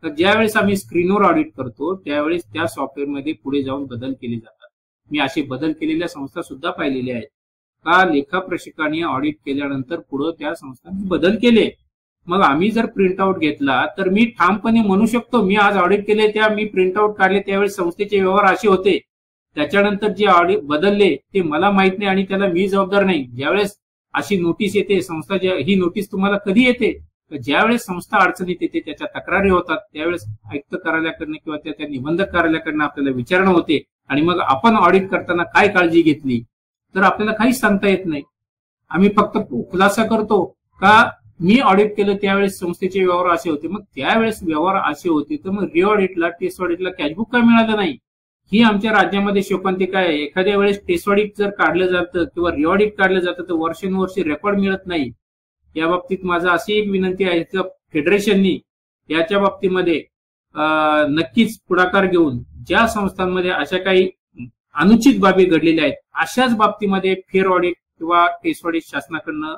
तर ज्यावेळेस आम्ही स्क्रीनवर ऑडिट करतो त्यावेळेस त्या सॉफ्टवेअरमध्ये पुढे जाऊन बदल केले जातात. मी असे बदल केलेल्या संस्था सुद्धा पाहिलेल्या आहेत का लेखा परीक्षकांनी ऑडिट केल्यानंतर पुढे त्या संस्थांनी बदल केले. मग आम्ही जर प्रिंटआउट घेतला तर मी ठामपणे म्हणू शकतो मी आज ऑडिट केले त्या मी प्रिंटआउट काढले त्यावेळेस संस्थेचे व्यवहार असे होते, त्याच्यानंतर जे ऑडिट बदलले ते मला माहित नाही आणि त्याला मी जबाबदार नाही. ज्यावेळेस अशी नोटीस येते संस्था ही नोटीस तुम्हाला कधी येते तर ज्यावेळेस संस्था अडचणीत येते त्याच्या तक्रारी होतात त्यावेळेस आयुक्त कार्यालयाकडनं किंवा त्या निबंधक कार्यालयाकडनं आपल्याला विचारणा होते आणि मग आपण ऑडिट करताना काय काळजी घेतली तर आपल्याला काहीच सांगता येत नाही. आम्ही फक्त खुलासा करतो का मी ऑडिट केलं त्यावेळेस संस्थेचे व्यवहार असे होते. मग त्यावेळेस व्यवहार असे होते तर मग रिऑडिटला टेस्ट ऑडिटला कॅशबुक का मिळालं नाही ही आमच्या राज्यामध्ये शोकांतिका आहे. एखाद्या वेळेस टेस्ट ऑडिट जर काढलं जातं किंवा रिऑडिट काढलं जातं तर वर्षानुवर्षे रेकॉर्ड मिळत नाही. या बाबतीत माझा अशी एक विनंती आहे की फेडरेशननी याच्या बाबतीमध्ये नक्कीच पुढाकार घेऊन ज्या संस्थांमध्ये अशा काही अनुचित बाबी घडलेल्या आहेत अशाच बाबतीमध्ये फेअर ऑडिट किंवा टेस्ट ऑडिट शासनाकडनं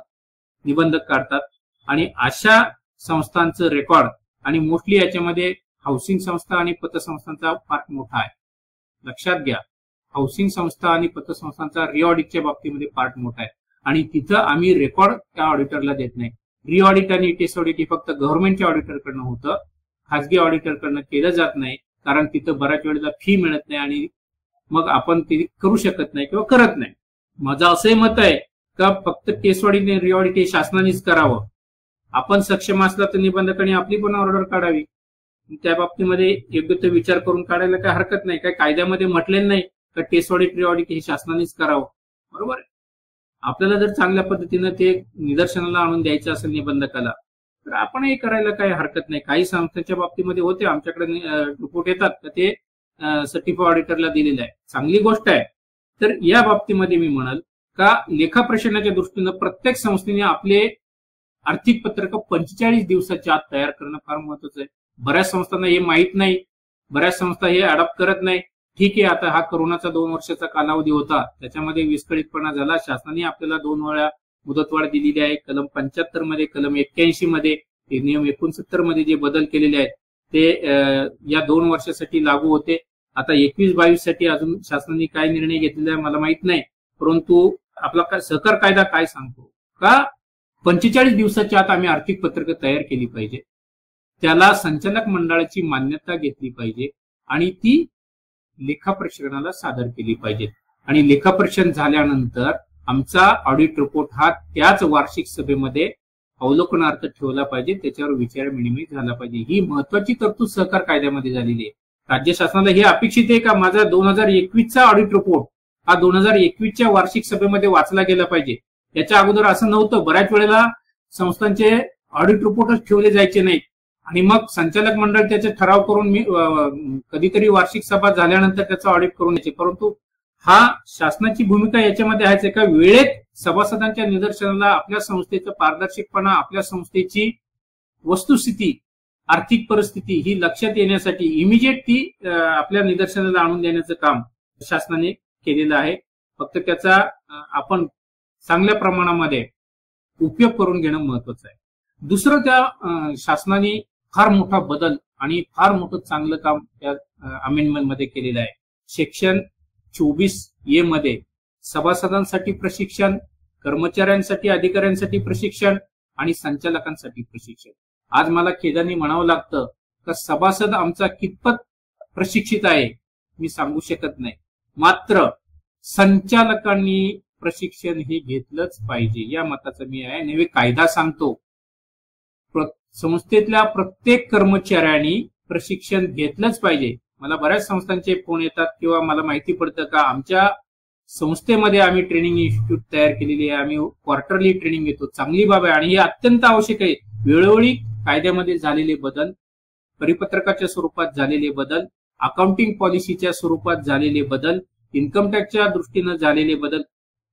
निबंधक काढतात आणि अशा संस्थांचं रेकॉर्ड आणि मोस्टली याच्यामध्ये हाऊसिंग संस्था आणि पतसंस्थांचा पार्ट मोठा आहे. लक्षात घ्या हाऊसिंग संस्था आणि पतसंस्थांचा रिऑडिटच्या बाबतीमध्ये पार्ट मोठा आहे आणि तिथं आम्ही रेकॉर्ड त्या ऑडिटरला देत नाही. रिऑडिट आणि टेस्ट ऑडिट हे फक्त गव्हर्नमेंटच्या ऑडिटरकडनं होतं, खासगी ऑडिटरकडनं केलं जात नाही कारण तिथं बऱ्याच वेळेला फी मिळत नाही आणि मग आपण ते करू शकत नाही किंवा करत नाही. माझं असंही मत आहे का फक्त टेस्ट ऑडिट आणि रिऑडिट हे शासनानेच करावं. आपण सक्षम असला तर निबंधकांनी आपली पण ऑर्डर काढावी. त्या बाबतीमध्ये योग्य तो विचार करून काढायला काही हरकत नाही. काय कायद्यामध्ये म्हटलेलं नाही का टेस्ट ऑडिट रिऑडिट हे शासनानेच करावं. बरोबर आहे. आपल्याला जर चांगल्या पद्धतीनं ते निदर्शनाला आणून द्यायचं असेल निबंधकाला तर आपणही करायला काही हरकत नाही. काही संस्थांच्या बाबतीमध्ये होते आमच्याकडे रिपोर्ट येतात तर ते सर्टिफाईड ऑडिटरला दिलेलं आहे, चांगली गोष्ट आहे. तर या बाबतीमध्ये मी म्हणाल का लेखा परीक्षणाच्या दृष्टीनं प्रत्येक संस्थेने आपले आर्थिक पत्रक 45 दिवसाच्या आत तयार करणं फार महत्वाचं आहे. बऱ्याच संस्थांना हे माहीत नाही, बऱ्याच संस्था हे अडॉप्ट करत नाही. ठीक आहे आता हा कोरोनाचा 2 वर्षाचा कालावधी होता त्याच्यामध्ये विस्कळीतपणा झाला. शासनाने आपल्याला 2 वेळा मुदतवाढ दिलेली आहे. कलम 75 मध्ये कलम 81 मध्ये नियम 69 मध्ये जे बदल केलेले आहेत ते या 2 वर्षासाठी लागू होते. आता 21-22 साठी अजून शासनाने काय निर्णय घेतलेला आहे मला माहित नाही, परंतु आपला सहकार कायदा काय सांगतो का 45 दिवसाच्या आत आम्ही आर्थिक पत्रक तयार केली पाहिजे. त्याला संचालक मंडळाची मान्यता घेतली पाहिजे आणि ती लेखा परीक्षकाला सादर केली पाहिजे आणि लेखा परीक्षण झाल्यानंतर आमचा ऑडिट रिपोर्ट हा त्याच वार्षिक सभेमध्ये अवलोकनार्थ ठेवला पाहिजे, त्याच्यावर विचार विनिमय झाला पाहिजे. ही महत्वाची तरतूद सहकार कायद्यामध्ये झालेली आहे. राज्य शासनाला हे अपेक्षित आहे का माझा 2021चा ऑडिट रिपोर्ट हा 2021च्या वार्षिक सभेमध्ये वाचला गेला पाहिजे. याच्या अगोदर असं नव्हतं. बऱ्याच वेळेला संस्थांचे ऑडिट रिपोर्टच ठेवले जायचे नाहीत आणि मग संचालक मंडळ त्याचे ठराव करून कधीतरी वार्षिक सभा झाल्यानंतर त्याचा ऑडिट करून यायचे. परंतु हा शासनाची भूमिका याच्यामध्ये आहे का वेळेत सभासदांच्या निदर्शनाला आपल्या संस्थेचं पारदर्शकपणा आपल्या संस्थेची वस्तुस्थिती आर्थिक परिस्थिती ही लक्षात येण्यासाठी इमिजिएट ती आपल्या निदर्शनाला आणून देण्याचं काम शासनाने केलेलं आहे. फक्त त्याचा आपण चांगल्या प्रमाणामध्ये उपयोग करून घेणं महत्वाचं आहे. दुसरं त्या शासनाने फार मोठा बदल आणि फार मोठं चांगलं काम त्या अमेंडमेंट मध्ये केलेलं आहे. सेक्शन 24A मध्ये सभासदांसाठी प्रशिक्षण, कर्मचाऱ्यांसाठी अधिकाऱ्यांसाठी प्रशिक्षण आणि संचालकांसाठी प्रशिक्षण. आज मला खेदाने म्हणावं लागतं का सभासद आमचा कितपत प्रशिक्षित आहे मी सांगू शकत नाही, मात्र संचालकांनी प्रशिक्षण हे घेतलंच पाहिजे या मताचा मी आहे. नवे कायदा सांगतो संस्थेतल्या प्रत्येक कर्मचाऱ्यांनी प्रशिक्षण घेतलंच पाहिजे. मला बऱ्याच संस्थांचे फोन येतात किंवा मला माहिती पडतं का आमच्या संस्थेमध्ये आम्ही ट्रेनिंग इन्स्टिट्यूट तयार केलेली आहे, आम्ही क्वार्टरली ट्रेनिंग घेतो. चांगली बाब आहे आणि हे अत्यंत आवश्यक आहे. वेळोवेळी कायद्यामध्ये झालेले बदल, परिपत्रकाच्या स्वरूपात झालेले बदल, अकाउंटिंग पॉलिसीच्या स्वरूपात झालेले बदल, इन्कम टॅक्सच्या दृष्टीनं झालेले बदल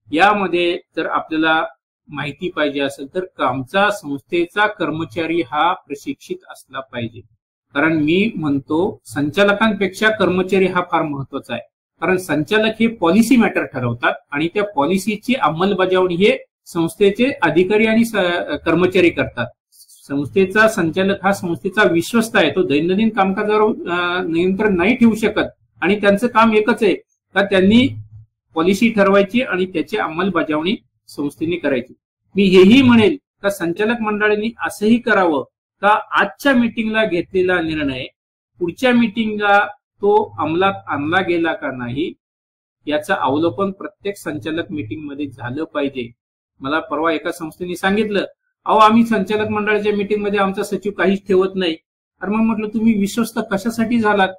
यामध्ये जर आपल्याला माहिती पाहिजे असेल तर आमचा संस्थेचा कर्मचारी हा प्रशिक्षित असला पाहिजे. कारण मी म्हणतो संचालकांपेक्षा कर्मचारी हा फार महत्वाचा आहे. कारण संचालक हे पॉलिसी मॅटर ठरवतात आणि त्या पॉलिसीची अंमलबजावणी हे संस्थेचे अधिकारी आणि कर्मचारी करतात. संस्थेचा संचालक हा संस्थेचा विश्वस्त आहे. तो दैनंदिन कामकाजावर नियंत्रण नाही ठेवू शकत आणि त्यांचं काम एकच आहे का त्यांनी पॉलिसी ठरवायची आणि त्याची अंमलबजावणी संस्थेने करायची. मी हेही म्हणेल का संचालक मंडळांनी असंही करावं का आजच्या मीटिंगला घेतलेला निर्णय पुढच्या मीटिंगला तो अंमलात आणला गेला का नाही याचं अवलोकन प्रत्येक संचालक मीटिंग मध्ये झालं पाहिजे. मला परवा एका संस्थेने सांगितलं, अहो आम्ही संचालक मंडळाच्या मीटिंग मध्ये आमचा सचिव काहीच ठेवत नाही. अरे मग म्हटलं तुम्ही विश्वस्त कशासाठी झालात?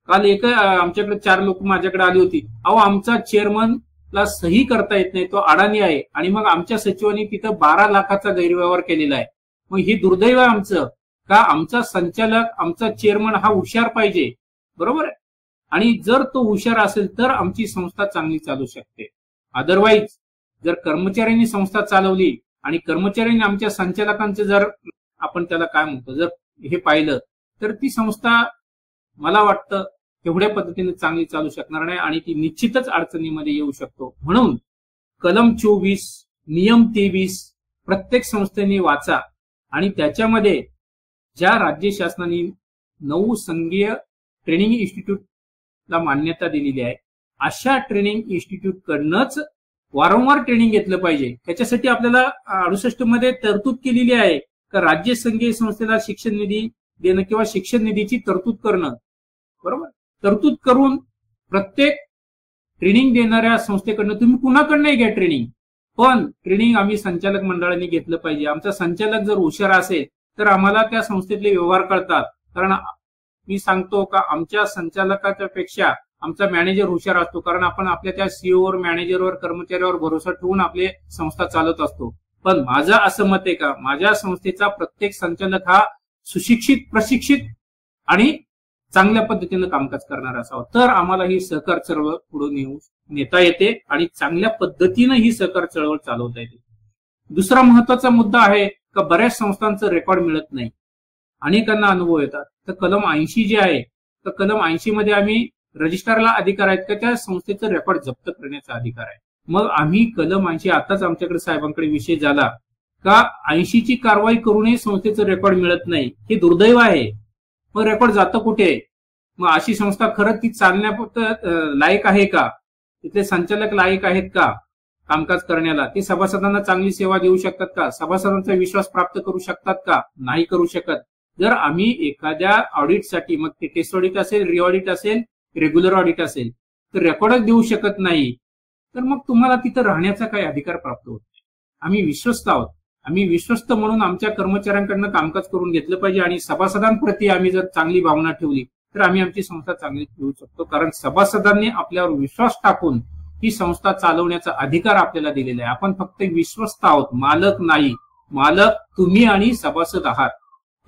काल आमच्याकडे 4 लोक माझ्याकडे आली होती. अहो आमचा चेअरमनला सही करता येत नाही, तो अडाणी आहे आणि मग आमच्या सचिवांनी तिथं 12 लाखाचा गैरव्यवहार केलेला आहे. मग हे दुर्दैव आहे आमचं का आमचा संचालक आमचा चेअरमन हा हुशार पाहिजे, बरोबर आहे. आणि जर तो हुशार असेल तर आमची संस्था चांगली चालू शकते. अदरवाईज जर कर्मचाऱ्यांनी संस्था चालवली आणि कर्मचाऱ्यांनी आमच्या संचालकांचं जर आपण त्याला काय म्हणतो जर हे पाहिलं तर ती संस्था मला वाटतं तेवढ्या पद्धतीने चांगली चालू शकणार नाही आणि ती निश्चितच अडचणीमध्ये येऊ शकतो. म्हणून कलम 24 नियम 23 प्रत्येक संस्थेने वाचा आणि त्याच्यामध्ये ज्या राज्य शासनाने 9 संघीय ट्रेनिंग इन्स्टिट्यूटला मान्यता दिलेली आहे अशा ट्रेनिंग इन्स्टिट्यूट कडनंच वारंवार ट्रेनिंग घेतलं पाहिजे. त्याच्यासाठी आपल्याला 68 मध्ये तरतूद केलेली आहे का राज्य संघीय संस्थेला शिक्षण निधी देणं किंवा शिक्षण निधीची तरतूद करणं, बरोबर. तरतूद करून प्रत्येक ट्रेनिंग देणाऱ्या संस्थेकडनं तुम्ही कुणाकडनंही घ्या ट्रेनिंग, पण ट्रेनिंग आम्ही संचालक मंडळाने घेतलं पाहिजे. आमचा संचालक जर हुशार असेल तर आम्हाला त्या संस्थेतले व्यवहार कळतात. कारण मी सांगतो का आमच्या संचालकाच्या पेक्षा आमचा मॅनेजर हुशार असतो, कारण आपण आपल्या त्या सीओवर मॅनेजरवर कर्मचाऱ्यावर भरोसा ठेवून आपली संस्था चालवत असतो. पण माझं असं मत आहे का माझ्या संस्थेचा प्रत्येक संचालक हा सुशिक्षित प्रशिक्षित आणि चांगल्या पद्धतीनं कामकाज करणार असावं, तर आम्हाला ही सहकार चळवळ पुढे नेता येते आणि चांगल्या पद्धतीनं ही सहकार चळवळ चालवता येते. दुसरा महत्वाचा मुद्दा आहे का बऱ्याच संस्थांचं रेकॉर्ड मिळत नाही, अनेकांना अनुभव येतात. तर कलम 80 जे आहे तर कलम 80 मध्ये आम्ही रजिस्ट्रारला अधिकार आहेत का त्या संस्थेचं रेकॉर्ड जप्त करण्याचा अधिकार आहे. मग आम्ही कलम 80 आताच आमच्याकडे साहेबांकडे विषय झाला का 80 ची कारवाई करूनही संस्थेचं रेकॉर्ड मिळत नाही, हे दुर्दैव आहे. मग रेकॉर्ड जातं कुठे? मग अशी संस्था खरंच ती चालण्या लायक आहे का? तिथले संचालक लायक आहेत का कामकाज करण्याला? ते सभासदांना चांगली सेवा देऊ शकतात का? सभासदांचा विश्वास प्राप्त करू शकतात का? नाही करू शकत. जर आम्ही एखाद्या ऑडिटसाठी मग ते टेस्ट ऑडिट असेल, रिऑडिट असेल, रेग्युलर ऑडिट असेल तर रेकॉर्डच देऊ शकत नाही तर मग तुम्हाला तिथं राहण्याचा काही अधिकार प्राप्त होत नाही. आम्ही विश्वस्त आहोत. आम्ही विश्वस्त म्हणून आमच्या कर्मचाऱ्यांकडनं कामकाज करून घेतलं पाहिजे आणि सभासदांप्रती आम्ही जर चांगली भावना ठेवली तर आम्ही आमची संस्था चांगली ठेवू शकतो. कारण सभासदांनी आपल्यावर विश्वास टाकून ही संस्था चालवण्याचा अधिकार आपल्याला दिलेला आहे. आपण फक्त विश्वस्त आहोत, मालक नाही. मालक तुम्ही आणि सभासद आहात.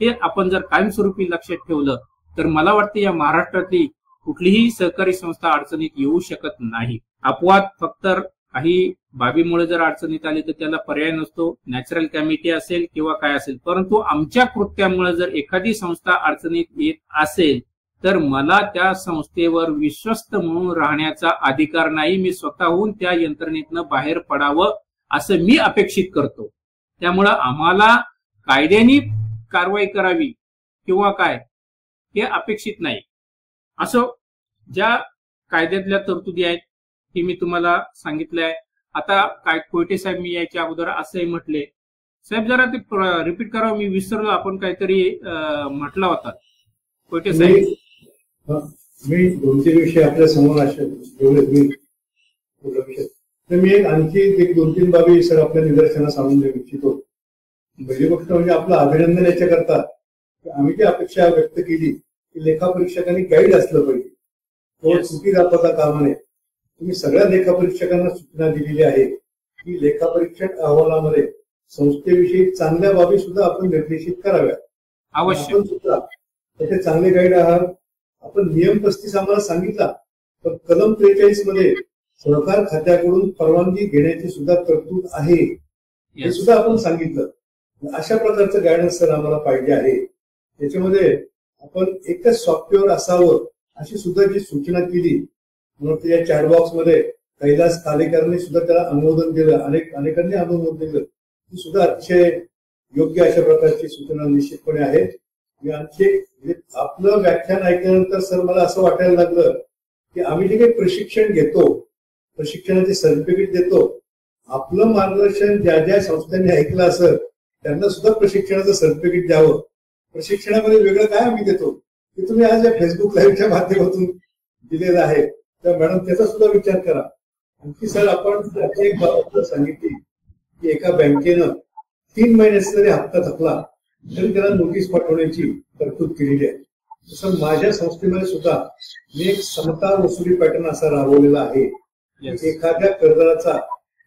हे आपण जर कायमस्वरूपी लक्षात ठेवलं तर मला वाटतं या महाराष्ट्रातली कुठलीही सहकारी संस्था अडचणीत येऊ शकत नाही. अपवाद फक्त काही बाबीमुळे जर अडचणीत आली तर त्याला पर्याय नसतो, नॅचरल कॅमिटी असेल किंवा काय असेल. परंतु आमच्या कृत्यामुळे जर एखादी संस्था अडचणीत येत असेल तर मला त्या संस्थेवर विश्वस्त म्हणून राहण्याचा अधिकार नाही. मी स्वतःहून त्या यंत्रणेतनं बाहेर पडावं असं मी अपेक्षित करतो. त्यामुळं आम्हाला कायद्याने कारवाई करावी किंवा काय हे अपेक्षित नाही. असं ज्या कायद्यातल्या तरतुदी आहेत ती मी तुम्हाला सांगितलंय. आता काय कोयटे साहेब मी याच्या अगोदर असंही म्हटले. साहेब जरा ते रिपीट करावं, मी विसरलो. आपण काहीतरी म्हटला होता कोयटे साहेब. मी 2-3 विषय आपल्या समोर मी आणखी 1-2-3 बाबी सर आपल्या निदर्शनास आणून देऊ इच्छितो. पहिली गोष्ट म्हणजे आपलं अभिनंदन याच्याकरता आम्ही जी अपेक्षा व्यक्त केली की लेखापरीक्षकांनी गाईड असलं पाहिजे, तो चुकी दाखवता कामा नये. तुम्ही सगळ्या लेखापरीक्षकांना सूचना दिलेली आहे की लेखापरीक्षक अहवालामध्ये संस्थेविषयी चांगल्या बाबी सुद्धा आपण निर्देशित कराव्या. आवश्यक आपण सुद्धा त्याचे चांगले गाईड आहात. आपण नियम 35 आम्हाला सांगितला, तर कलम 43 मध्ये सहकार खात्याकडून परवानगी घेण्याची सुद्धा तरतूद आहे हे सुद्धा आपण सांगितलं. अशा प्रकारचं गायडन्स सर आम्हाला पाहिजे आहे. त्याच्यामध्ये आपण एकच सॉफ्टवेअर असावं अशी सुद्धा जी सूचना केली. म्हणून त्या चॅटबॉक्स मध्ये कैलास कालेकरांनी सुद्धा त्याला अनुमोदन दिलं, अनेकांनी अनुमोदन दिलं. ती सुद्धा अतिशय योग्य अशा प्रकारची सूचना निश्चितपणे आहेत. मी आणखी आपलं व्याख्यान ऐकल्यानंतर सर मला असं वाटायला लागलं की आम्ही जे काही प्रशिक्षण घेतो, प्रशिक्षणाचे सर्टिफिकेट देतो, आपलं मार्गदर्शन ज्या ज्या संस्थांनी ऐकलं असेल त्यांना सुद्धा प्रशिक्षणाचं सर्टिफिकेट द्यावं. प्रशिक्षणामध्ये वेगळं काय आम्ही देतो ते तुम्ही आज या फेसबुक लाईव्हच्या माध्यमातून दिलेलं आहे. तर मॅडम त्याचा सुद्धा विचार करा. आणखी सर आपण एक बाब सांगितली की एका बँकेनं 3 महिन्याचा जरी हप्ता थकला तरी त्याला नोटीस पाठवण्याची तरतूद केलेली आहे. तसं माझ्या संस्थेमध्ये सुद्धा मी एक समता वसुली पॅटर्न असा राबवलेला आहे. एखाद्या कर्जदाराचा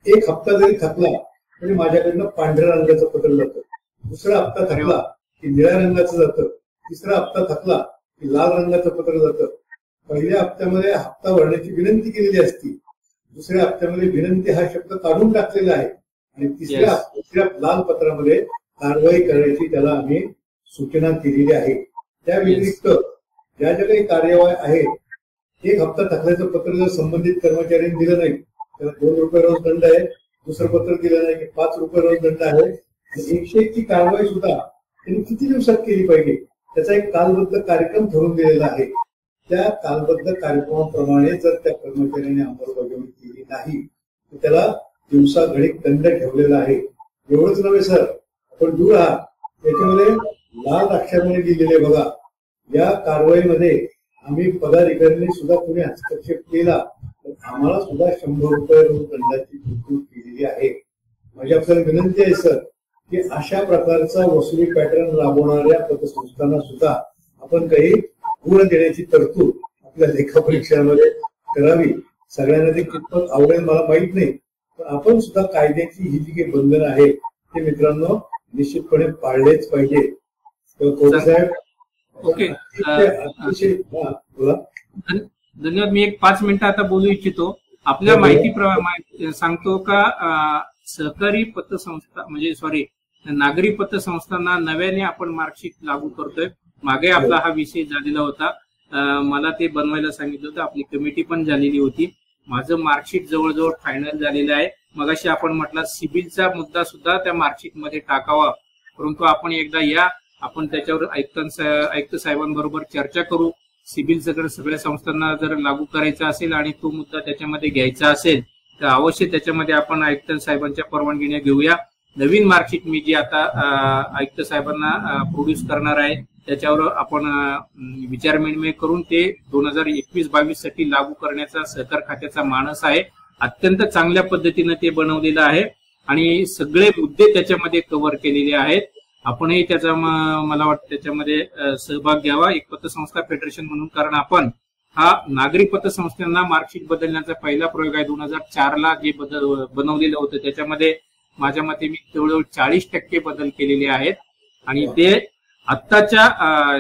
एक हप्ता जरी थकला तरी माझ्याकडनं पांढऱ्या रंगाचं पत्र जातं, दुसरा हप्ता थकला की निळ्या रंगाचं जातं, तिसरा हप्ता थकला की लाल रंगाचं पत्र जातं. पहिल्या हप्त्यामध्ये हप्ता भरण्याची विनंती केलेली असती, दुसऱ्या हप्त्यामध्ये विनंती हा शब्द काढून टाकलेला आहे आणि तिसऱ्या लाल पत्रामध्ये कारवाई करण्याची त्याला आम्ही सूचना केलेली आहे. त्या व्यतिरिक्त ज्या ज्या काही कार्यवाही आहेत, एक हप्ता थकल्याचं पत्र जर संबंधित कर्मचाऱ्यांनी दिलं नाही त्याला 2 रुपये रोज दंड आहे, दुसरं पत्र दिलं नाही की 5 रुपये रोज दंड आहे. 101 ची कारवाई सुद्धा त्यांनी किती दिवसात केली पाहिजे त्याचा एक कालबद्ध कार्यक्रम ठरवून दिलेला आहे. त्या कालबद्ध कार्यक्रमाप्रमाणे जर त्या कर्मचाऱ्याने अंमलबजावणी केली नाही तर त्याला दिवसाघडीक दंड ठेवलेला आहे. एवढंच नव्हे सर, आपण दूर आहात याच्यामध्ये लाल अक्षराने लिहिलेले बघा, या कारवाईमध्ये आम्ही पदाधिकाऱ्यांनी सुद्धा तुम्ही हस्तक्षेप केला तर आम्हाला सुद्धा 100 रुपये रोज दंडाची तरतूद केलेली आहे. माझी आपल्याला विनंती आहे सर की अशा प्रकारचा वसुली पॅटर्न राबवणाऱ्या पतसंस्थांना सुद्धा आपण काही गुण देण्याची तरतूद आपल्या लेखापरीक्षणामध्ये करावी. सगळ्यांना ते कितपत आवडेल मला माहित नाही, पण आपण सुद्धा कायद्याची ही जी काही बंधनं आहे ते मित्रांनो निश्चितपणे पाळलेच पाहिजे. ओके, धन्यवाद. मी एक 5 मिनिटं आता बोलू इच्छितो. आपल्या माहिती सांगतो का सहकारी पतसंस्था म्हणजे नागरी पतसंस्थांना नव्याने आपण मार्कशीट लागू करतोय. मागे आपला हा विषय झालेला होता, मला ते बनवायला सांगितलं होतं, आपली कमिटी पण झालेली होती. माझं मार्कशीट जवळजवळ फायनल झालेलं आहे. मगाशी आपण म्हटलं सिबिलचा मुद्दा सुद्धा त्या मार्कशीट मध्ये टाकावा, परंतु आपण एकदा या आपण त्याच्यावर आयुक्त साहेबांबरोबर चर्चा करू. सिबिल सगळ्या संस्थांना जर लागू करायचा असेल आणि तो मुद्दा त्याच्यामध्ये घ्यायचा असेल तर अवश्य त्याच्यामध्ये आपण आयुक्त साहेबांच्या परवानगीने घेऊया. नवीन मार्कशीट मी जी आता आयुक्त साहेबांना प्रोड्यूस करणार आहे त्याच्यावर आपण विचारविनिमय करून ते 2021-22 साठी लागू करण्याचा सहकार खात्याचा मानस आहे. अत्यंत चांगल्या पद्धतीने ते बनवलेलं आहे आणि सगळे मुद्दे त्याच्यामध्ये कव्हर केलेले आहेत. आपणही त्याचा मला वाटतं त्याच्यामध्ये सहभाग घ्यावा एक पतसंस्था फेडरेशन म्हणून, कारण आपण हा नागरी पतसंस्थांना मार्कशीट बदलण्याचा पहिला प्रयोग आहे. 2004ला जे बनवलेलं होतं त्याच्यामध्ये माझ्या मते मी जवळजवळ 40% बदल केलेले आहेत आणि ते आत्ताच्या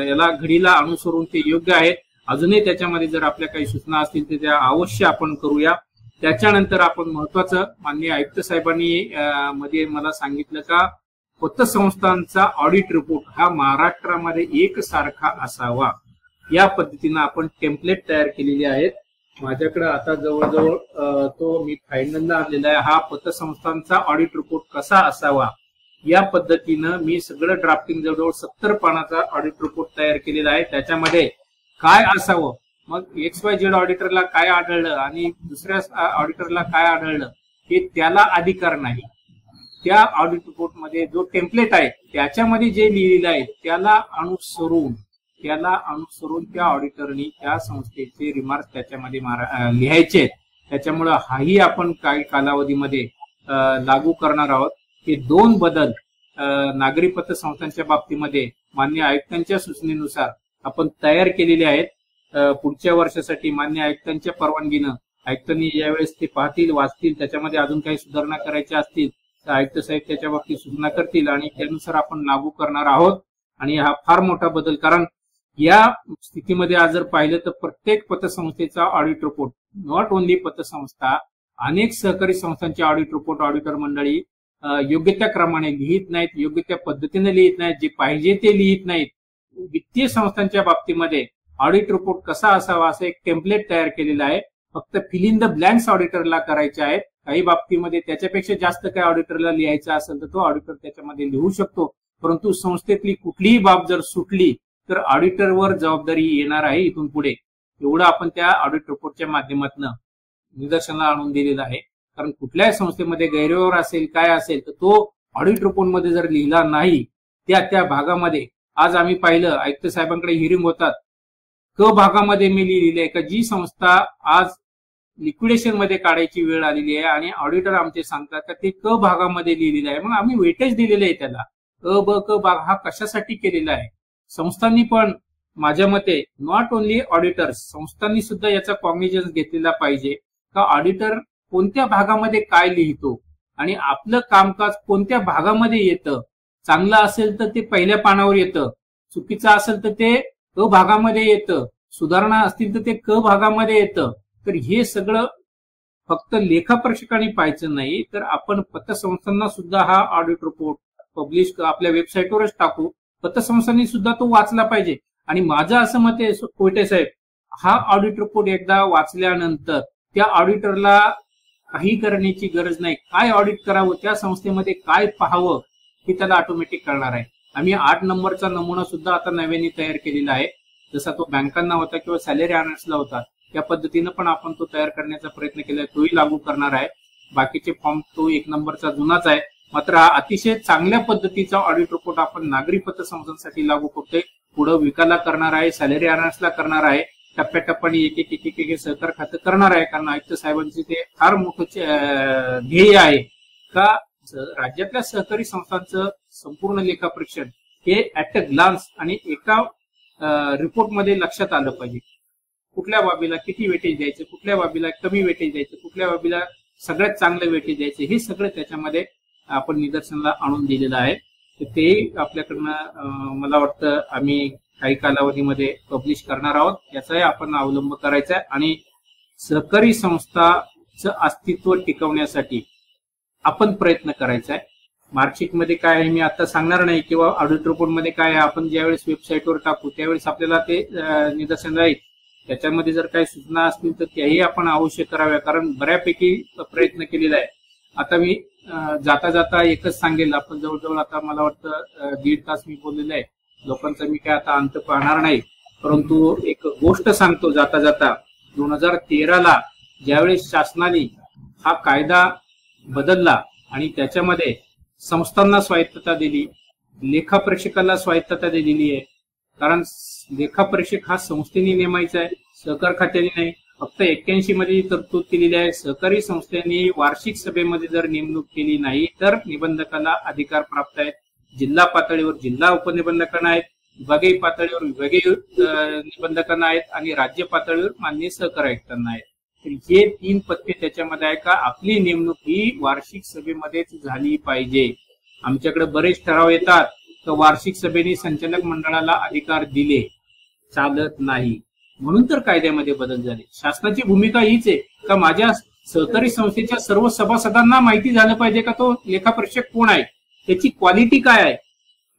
याला घडीला अनुसरून ते योग्य आहेत. अजूनही त्याच्यामध्ये जर आपल्या काही सूचना असतील तर त्या अवश्य आपण करूया. त्याच्यानंतर आपण महत्वाचं माननीय आयुक्त साहेबांनी मध्ये मला सांगितलं का पतसंस्थांचा ऑडिट रिपोर्ट हा महाराष्ट्रामध्ये एकसारखा असावा. या पद्धतीनं आपण टेम्पलेट तयार केलेले आहेत. माझ्याकडे आता जवळजवळ तो मी फायनलला आणलेला आहे. हा पतसंस्थांचा ऑडिट रिपोर्ट कसा असावा या पद्धतीनं मी सगळं ड्राफ्टिंग जवळजवळ 70 पानाचा ऑडिट रिपोर्ट तयार केलेला आहे. त्याच्यामध्ये काय असावं, मग XYZ ऑडिटरला काय आढळलं आणि दुसऱ्या ऑडिटरला काय आढळलं हे त्याला अधिकार नाही. त्या ऑडिट रिपोर्ट मध्ये जो टेम्पलेट आहे त्याच्यामध्ये जे लिहिलेलं आहे त्याला अनुसरून त्या ऑडिटरनी त्या संस्थेचे रिमार्क्स त्याच्यामध्ये लिहायचे. त्याच्यामुळं हाही आपण काही कालावधीमध्ये लागू करणार आहोत. हे 2 बदल नागरी पतसंस्थांच्या बाबतीमध्ये मान्य आयुक्तांच्या सूचनेनुसार आपण तयार केलेले आहेत. पुढच्या वर्षासाठी मान्य आयुक्तांच्या परवानगीनं आयुक्तांनी ज्यावेळेस ते पाहतील वाचतील त्याच्यामध्ये अजून काही सुधारणा करायच्या असतील तर आयुक्त साहेब त्याच्या बाबतीत सूचना करतील आणि त्यानुसार आपण लागू करणार आहोत. आणि हा फार मोठा बदल, कारण या स्थितीमध्ये आज जर पाहिलं तर प्रत्येक पतसंस्थेचा ऑडिट रिपोर्ट, नॉट ओन्ली पतसंस्था, अनेक सहकारी संस्थांचे ऑडिट रिपोर्ट ऑडिटर मंडळी योग्य त्या क्रमाने लिहित नाहीत, योग्य त्या पद्धतीने लिहित नाहीत, जे पाहिजे ते लिहित नाहीत. वित्तीय संस्थांच्या बाबतीमध्ये ऑडिट रिपोर्ट कसा असावा असं एक टेम्पलेट तयार केलेलं आहे. फक्त फिल इन द ब्लँक्स ऑडिटरला करायचे आहेत. काही बाबतीमध्ये त्याच्यापेक्षा जास्त काय ऑडिटरला लिहायचं असेल तर तो ऑडिटर त्याच्यामध्ये लिहू शकतो. परंतु संस्थेतली कुठलीही बाब जर सुटली तर ऑडिटरवर जबाबदारी येणार आहे इथून पुढे. एवढं आपण त्या ऑडिट रिपोर्टच्या माध्यमातून निदर्शनाला आणून दिलेलं आहे. कारण कुठल्याही संस्थेमध्ये गैरव्यवहार असेल काय असेल तर तो ऑडिट रिपोर्टमध्ये जर लिहिला नाही त्या भागामध्ये, आज आम्ही पाहिलं आयुक्त साहेबांकडे हिअरिंग होतात, क भागामध्ये मी लिहिलेले का जी संस्था आज लिक्विडेशन मध्ये काढायची वेळ आलेली आहे आणि ऑडिटर आमचे सांगतात का ते क भागामध्ये लिहिलेलं आहे. मग आम्ही वेटेज दिलेलं आहे त्याला. अ ब क भाग हा कशासाठी केलेला आहे? संस्थांनी पण माझ्या मते नॉट ओन्ली ऑडिटर्स, संस्थांनी सुद्धा याचा कॉग्निजन्स घेतलेला पाहिजे का ऑडिटर कोणत्या भागामध्ये काय लिहितो आणि आपलं कामकाज कोणत्या भागामध्ये येतं. चांगलं असेल तर ते पहिल्या पानावर येतं, चुकीचं असेल तर ते क भागामध्ये येतं, सुधारणा असतील तर ते क भागामध्ये येतं. तर हे सगळं फक्त लेखापरीक्षकांनी पाहायचं नाही तर आपण पतसंस्थांना सुद्धा हा ऑडिट रिपोर्ट पब्लिश आपल्या वेबसाईटवरच टाकू. पतसंस्थांनी सुद्धा तो वाचला पाहिजे. आणि माझं असं मत आहे कोयटे साहेब, हा ऑडिट रिपोर्ट एकदा वाचल्यानंतर त्या ऑडिटरला काही करण्याची गरज नाही. काय ऑडिट करावं, त्या संस्थेमध्ये काय पाहावं हे त्याला ऑटोमॅटिक करणार आहे. आम्ही 8 नंबरचा नमुना सुद्धा आता नव्याने तयार केलेला आहे. जसा तो बँकांना होता किंवा सॅलरी अर्नर्सला होता त्या पद्धतीनं पण आपण तो तयार करण्याचा प्रयत्न केलाय. तोही लागू करणार आहे. बाकीचे फॉर्म तो 1 नंबरचा जुनाच आहे. मात्र हा अतिशय चांगल्या पद्धतीचा ऑडिट रिपोर्ट आपण नागरी पतसंस्थांसाठी लागू करतोय. पुढे विकाला करणार आहे, सॅलरी अर्नर्सला करणार आहे, टप्प्याटप्प्याने एक सहकार खातं करणार आहे. कारण आयुक्त साहेबांचे ते फार मोठं ध्येय आहे का राज्यातल्या सहकारी संस्थांचं संपूर्ण लेखापरीक्षण हे ऍट अ ग्लान्स आणि एका रिपोर्टमध्ये लक्षात आलं पाहिजे. कुठल्या बाबीला किती वेटेज द्यायचं, कुठल्या बाबीला कमी वेटेज द्यायचं, कुठल्या बाबीला सगळ्यात चांगलं वेटेज द्यायचं, हे सगळं त्याच्यामध्ये आपण निदर्शनाला आणून दिलेलं आहे. तर तेही आपल्याकडनं मला वाटतं आम्ही काही कालावधीमध्ये पब्लिश करणार आहोत. याचाही आपण अवलंब करायचा आहे आणि सहकारी संस्थांचं अस्तित्व टिकवण्यासाठी आपण प्रयत्न करायचा आहे. मार्कशीटमध्ये काय आहे मी आता सांगणार नाही किंवा ऑडिट रिपोर्टमध्ये काय आहे आपण ज्यावेळेस वेबसाईटवर टाकू त्यावेळेस आपल्याला ते निदर्शन राहील. त्याच्यामध्ये जर काही सूचना असतील तर त्याही आपण अवश्य कराव्या. कारण बऱ्यापैकी प्रयत्न केलेला आहे. आता मी जाता जाता एकच सांगेल, आपण जवळजवळ आता मला वाटतं 1.5 तास मी बोललेलं आहे. लोकांचा मी काय आता अंत पाहणार नाही. परंतु एक गोष्ट सांगतो जाता जाता, 2013ला ज्यावेळेस शासनाने हा कायदा बदलला आणि त्याच्यामध्ये संस्थांना स्वायत्तता दिली, लेखापरीक्षकाला स्वायत्तता दिलेली आहे. कारण लेखापरीक्षक हा संस्थेने नेमायचा आहे, सहकार खात्याने नाही. फक्त 81 मध्ये तरतूद केलेली आहे, सहकारी संस्थांनी वार्षिक सभेमध्ये जर नेमणूक केली नाही तर निबंधकाला अधिकार प्राप्त आहेत. जिल्हा पातळीवर जिल्हा उपनिबंधकांना आहेत, विभागीय पातळीवर विभागीय निबंधकांना आहेत आणि राज्य पातळीवर माननीय सहकार आयुक्तांना आहेत. तर हे 3 पत्ते त्याच्यामध्ये आहे का आपली नेमणूक ही वार्षिक सभेमध्येच झाली पाहिजे. आमच्याकडे बरेच ठराव येतात तर वार्षिक सभेने संचालक मंडळाला अधिकार दिले, चालत नाही. म्हणून तर कायद्यामध्ये बदल झाले. शासनाची भूमिका हीच आहे का माझ्या सहकारी संस्थेच्या सर्व सभासदांना माहिती झालं पाहिजे का तो लेखापरीक्षक कोण आहे, त्याची क्वालिटी काय आहे.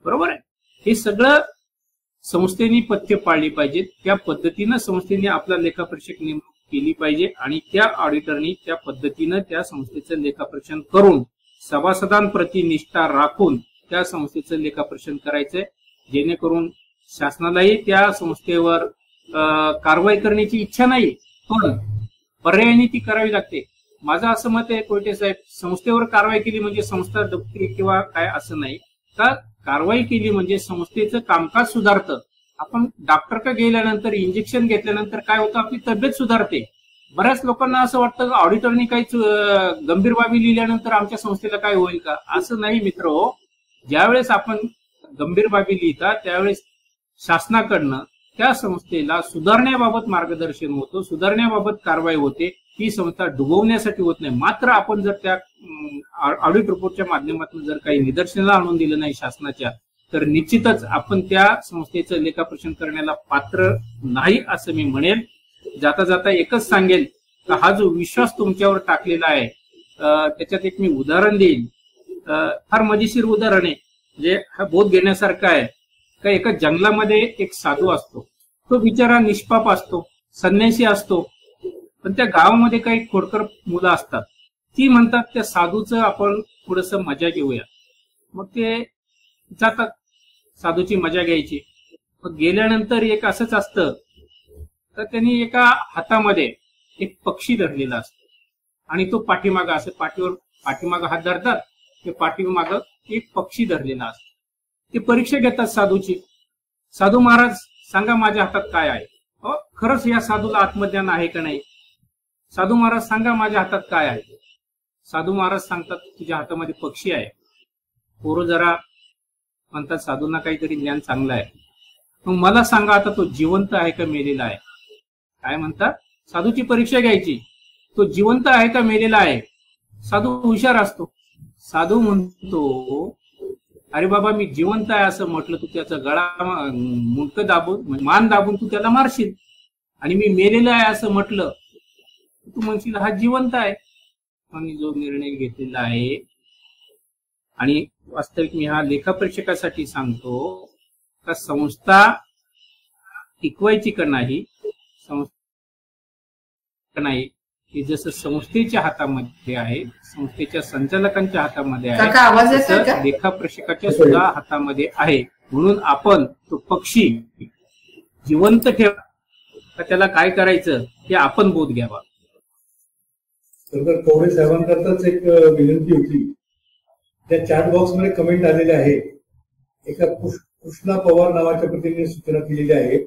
बरोबर आहे. हे सगळं संस्थेने पथ्य पाळली पाहिजेत. त्या पद्धतीनं संस्थेने आपला लेखापरीक्षक नेमणूक केली पाहिजे आणि त्या ऑडिटरनी त्या पद्धतीनं त्या संस्थेचं लेखापरीक्षण करून सभासदांप्रती निष्ठा राखून त्या संस्थेचं लेखापरीक्षण करायचंय. जेणेकरून शासनालाही त्या संस्थेवर कारवाई करण्याची इच्छा नाही पण पर्यायाने ती करावी लागते. माझं असं मत आहे कोयटे साहेब, संस्थेवर कारवाई केली म्हणजे संस्था दबते किंवा काय असं नाही. का कारवाई केली म्हणजे संस्थेचं कामकाज सुधारतं. आपण डॉक्टर गेल्यानंतर इंजेक्शन घेतल्यानंतर काय होतं, आपली तब्येत सुधारते. बऱ्याच लोकांना असं वाटतं ऑडिटरनी काही गंभीर बाबी लिहिल्यानंतर आमच्या संस्थेला काय होईल का, असं नाही मित्र. ज्यावेळेस आपण गंभीर बाबी लिहिता त्यावेळेस शासनाकडनं त्या संस्थेला सुधारण्याबाबत मार्गदर्शन होतं, सुधारण्याबाबत कारवाई होते. ही संस्था डुबवण्यासाठी होत नाही. मात्र आपण जर त्या ऑडिट रिपोर्टच्या माध्यमातून जर काही निदर्शनाला आणून दिलं नाही शासनाच्या तर निश्चितच आपण त्या संस्थेचं लेखापरीक्षण करण्याला पात्र नाही असं मी म्हणेल. जाता जाता एकच सांगेल का हा जो विश्वास तुमच्यावर टाकलेला आहे त्याच्यात एक मी उदाहरण देईल. फार मजेशीर उदाहरण आहे, म्हणजे हा बोध घेण्यासारखं आहे. का एका जंगलामध्ये एक साधू असतो, तो बिचारा निष्पाप असतो, संन्यासी असतो, पण त्या गावामध्ये काही खोडकर मुलं असतात, ती म्हणतात त्या साधूचं आपण थोडस मजा घेऊया. मग ते जातात साधूची मजा घ्यायची. मग गेल्यानंतर एक असंच असतं, तर त्यांनी एका हातामध्ये एक पक्षी धरलेला असतो आणि तो पाठीमागा असं पाठीमागा हात धरतात, ते पाठीमागं एक पक्षी धरलेला असतो. ते परीक्षा घेतात साधूची. साधू महाराज सांगा माझ्या हातात काय आहे. खरंच या साधूला आत्मज्ञान आहे का नाही. साधू महाराज सांगा माझ्या हातात काय आहे. साधू महाराज सांगतात तुझ्या हातामध्ये पक्षी आहे. पोरं जरा म्हणतात साधूंना काहीतरी ज्ञान चांगलं आहे, मग मला सांगा आता तो जिवंत आहे का मेलेला आहे. काय म्हणतात, साधूची परीक्षा घ्यायची, तो जिवंत आहे का मेलेला आहे. साधू हुशार असतो. साधू म्हणतो अरे बाबा मी जिवंत आहे असं म्हटलं तू त्याचा गळा मुंडकं दाबून मान दाबून तू त्याला मारशील, आणि मी मेलेलं आहे असं म्हटलं तू म्हणशील हा जिवंत आहे. मी जो निर्णय घेतलेला आहे, आणि वास्तविक मी हा लेखापरीक्षकासाठी सांगतो का संस्था टिकवायची का नाही, हे जसं संस्थेच्या हातामध्ये आहे, संस्थेच्या संचालकांच्या हातामध्ये आहे, लेखापरीक्षकाच्या सुद्धा हातामध्ये आहे. म्हणून आपण तो पक्षी जिवंत ठेवा, त्याला काय करायचं हे आपण बोध घ्यावा. तर कवडे साहेबांकरताच एक विनंती होती. त्या चॅट बॉक्समध्ये कमेंट आलेले आहे. एका कृष्णा पवार नावाच्या प्रतिनिधीने सूचना केलेली आहे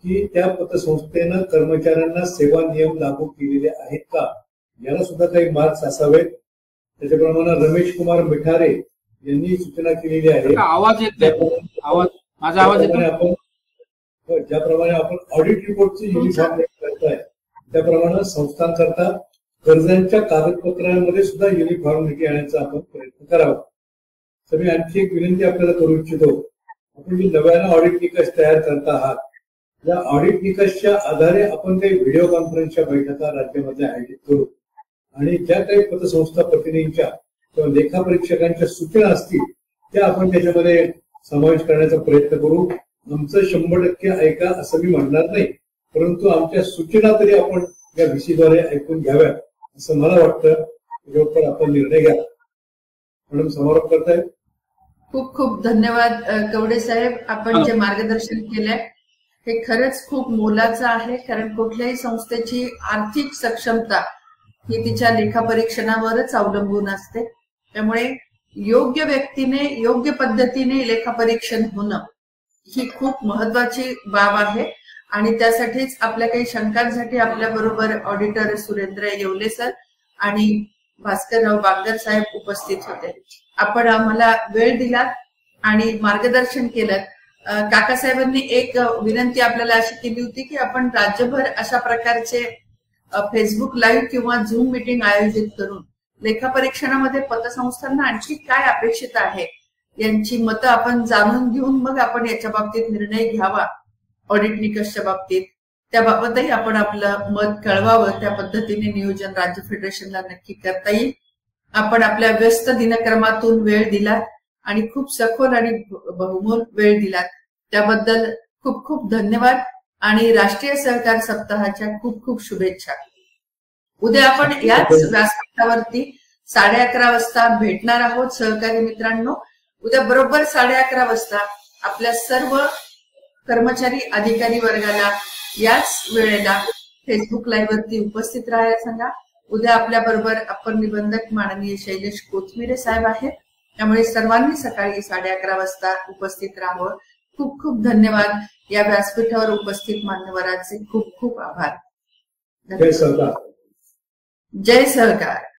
की त्या पतसंस्थेनं कर्मचाऱ्यांना सेवा नियम लागू केलेले आहेत का, याला सुद्धा काही मार्क्स असावेत. त्याच्याप्रमाणे रमेश कुमार मिठारे यांनी सूचना केलेली आहे. आवाज येतो, माझा आवाज येतो. आपण ज्याप्रमाणे आपण ऑडिट रिपोर्टची युनिफॉर्म करताय त्याप्रमाणे संस्थांकरता कर्जांच्या कागदपत्रांमध्ये सुद्धा युनिफॉर्मिटी आणण्याचा आपण प्रयत्न करावा. तर मी आणखी एक विनंती आपल्याला करू इच्छितो. आपण जे नव्यानं ऑडिट निकष तयार करत आहात, या ऑडिट निकषच्या आधारे आपण काही व्हिडिओ कॉन्फरन्सच्या बैठका राज्यामध्ये आयोजित करू, आणि ज्या काही पतसंस्था प्रतिनिधींच्या किंवा लेखापरीक्षकांच्या सूचना असतील त्या आपण त्याच्यामध्ये समावेश करण्याचा प्रयत्न करू. आमचं 100% ऐका असं मी म्हणणार नाही, परंतु आमच्या सूचना तरी आपण या VC द्वारे ऐकून घ्याव्यात असं मला वाटतं. त्याच्यावर आपण निर्णय घ्या. मॅडम समारोप करताय. खूप खूप धन्यवाद कवडे साहेब. आपण जे मार्गदर्शन केलंय हे खरंच खूप मोलाचं आहे, कारण कुठल्याही संस्थेची आर्थिक सक्षमता ही तिच्या लेखापरीक्षणावरच अवलंबून असते. त्यामुळे योग्य व्यक्तीने योग्य पद्धतीने लेखापरीक्षण होणं ही खूप महत्वाची बाब आहे. आणि त्यासाठीच आपल्या काही शंकांसाठी आपल्या बरोबर ऑडिटर सुरेंद्र येवले सर आणि भास्करराव बांगर साहेब उपस्थित होते. आपण आम्हाला वेळ दिलात आणि मार्गदर्शन केलं. काकासाहेबांनी एक विनंती आपल्याला अशी केली होती की आपण राज्यभर अशा प्रकारचे फेसबुक लाईव्ह किंवा झूम मीटिंग आयोजित करून लेखापरीक्षणामध्ये पतसंस्थांना आणखी काय अपेक्षित आहे यांची मतं आपण जाणून घेऊन मग आपण याच्या बाबतीत निर्णय घ्यावा. ऑडिट निकषच्या बाबतीत त्याबाबतही आपण आपलं मत कळवावं. त्या पद्धतीने नियोजन राज्य फेडरेशनला नक्की करता येईल. आपण आपल्या व्यस्त दिनक्रमातून वेळ दिलात आणि खूप सखोल आणि बहुमोल वेळ दिलात, त्याबद्दल खूप खूप धन्यवाद. आणि राष्ट्रीय सहकार सप्ताहाच्या खूप खूप शुभेच्छा. उद्या आपण याच व्यासपीठावरती 11:30 वाजता भेटणार आहोत सहकारी मित्रांनो. उद्या बरोबर 11:30 वाजता आपल्या सर्व कर्मचारी अधिकारी वर्गाला याच वेळेला फेसबुक लाईव्ह वरती उपस्थित राहायला सांगा. उद्या आपल्या बरोबर अप्पर निबंधक माननीय शैलेश कोथमिरे साहेब आहेत. त्यामुळे सर्वांनी सकाळी 11:30 वाजता उपस्थित राहावं. खूप खूप धन्यवाद. या व्यासपीठावर उपस्थित मान्यवरांचे खूप खूप आभार. जय सहकार. जय सहकार.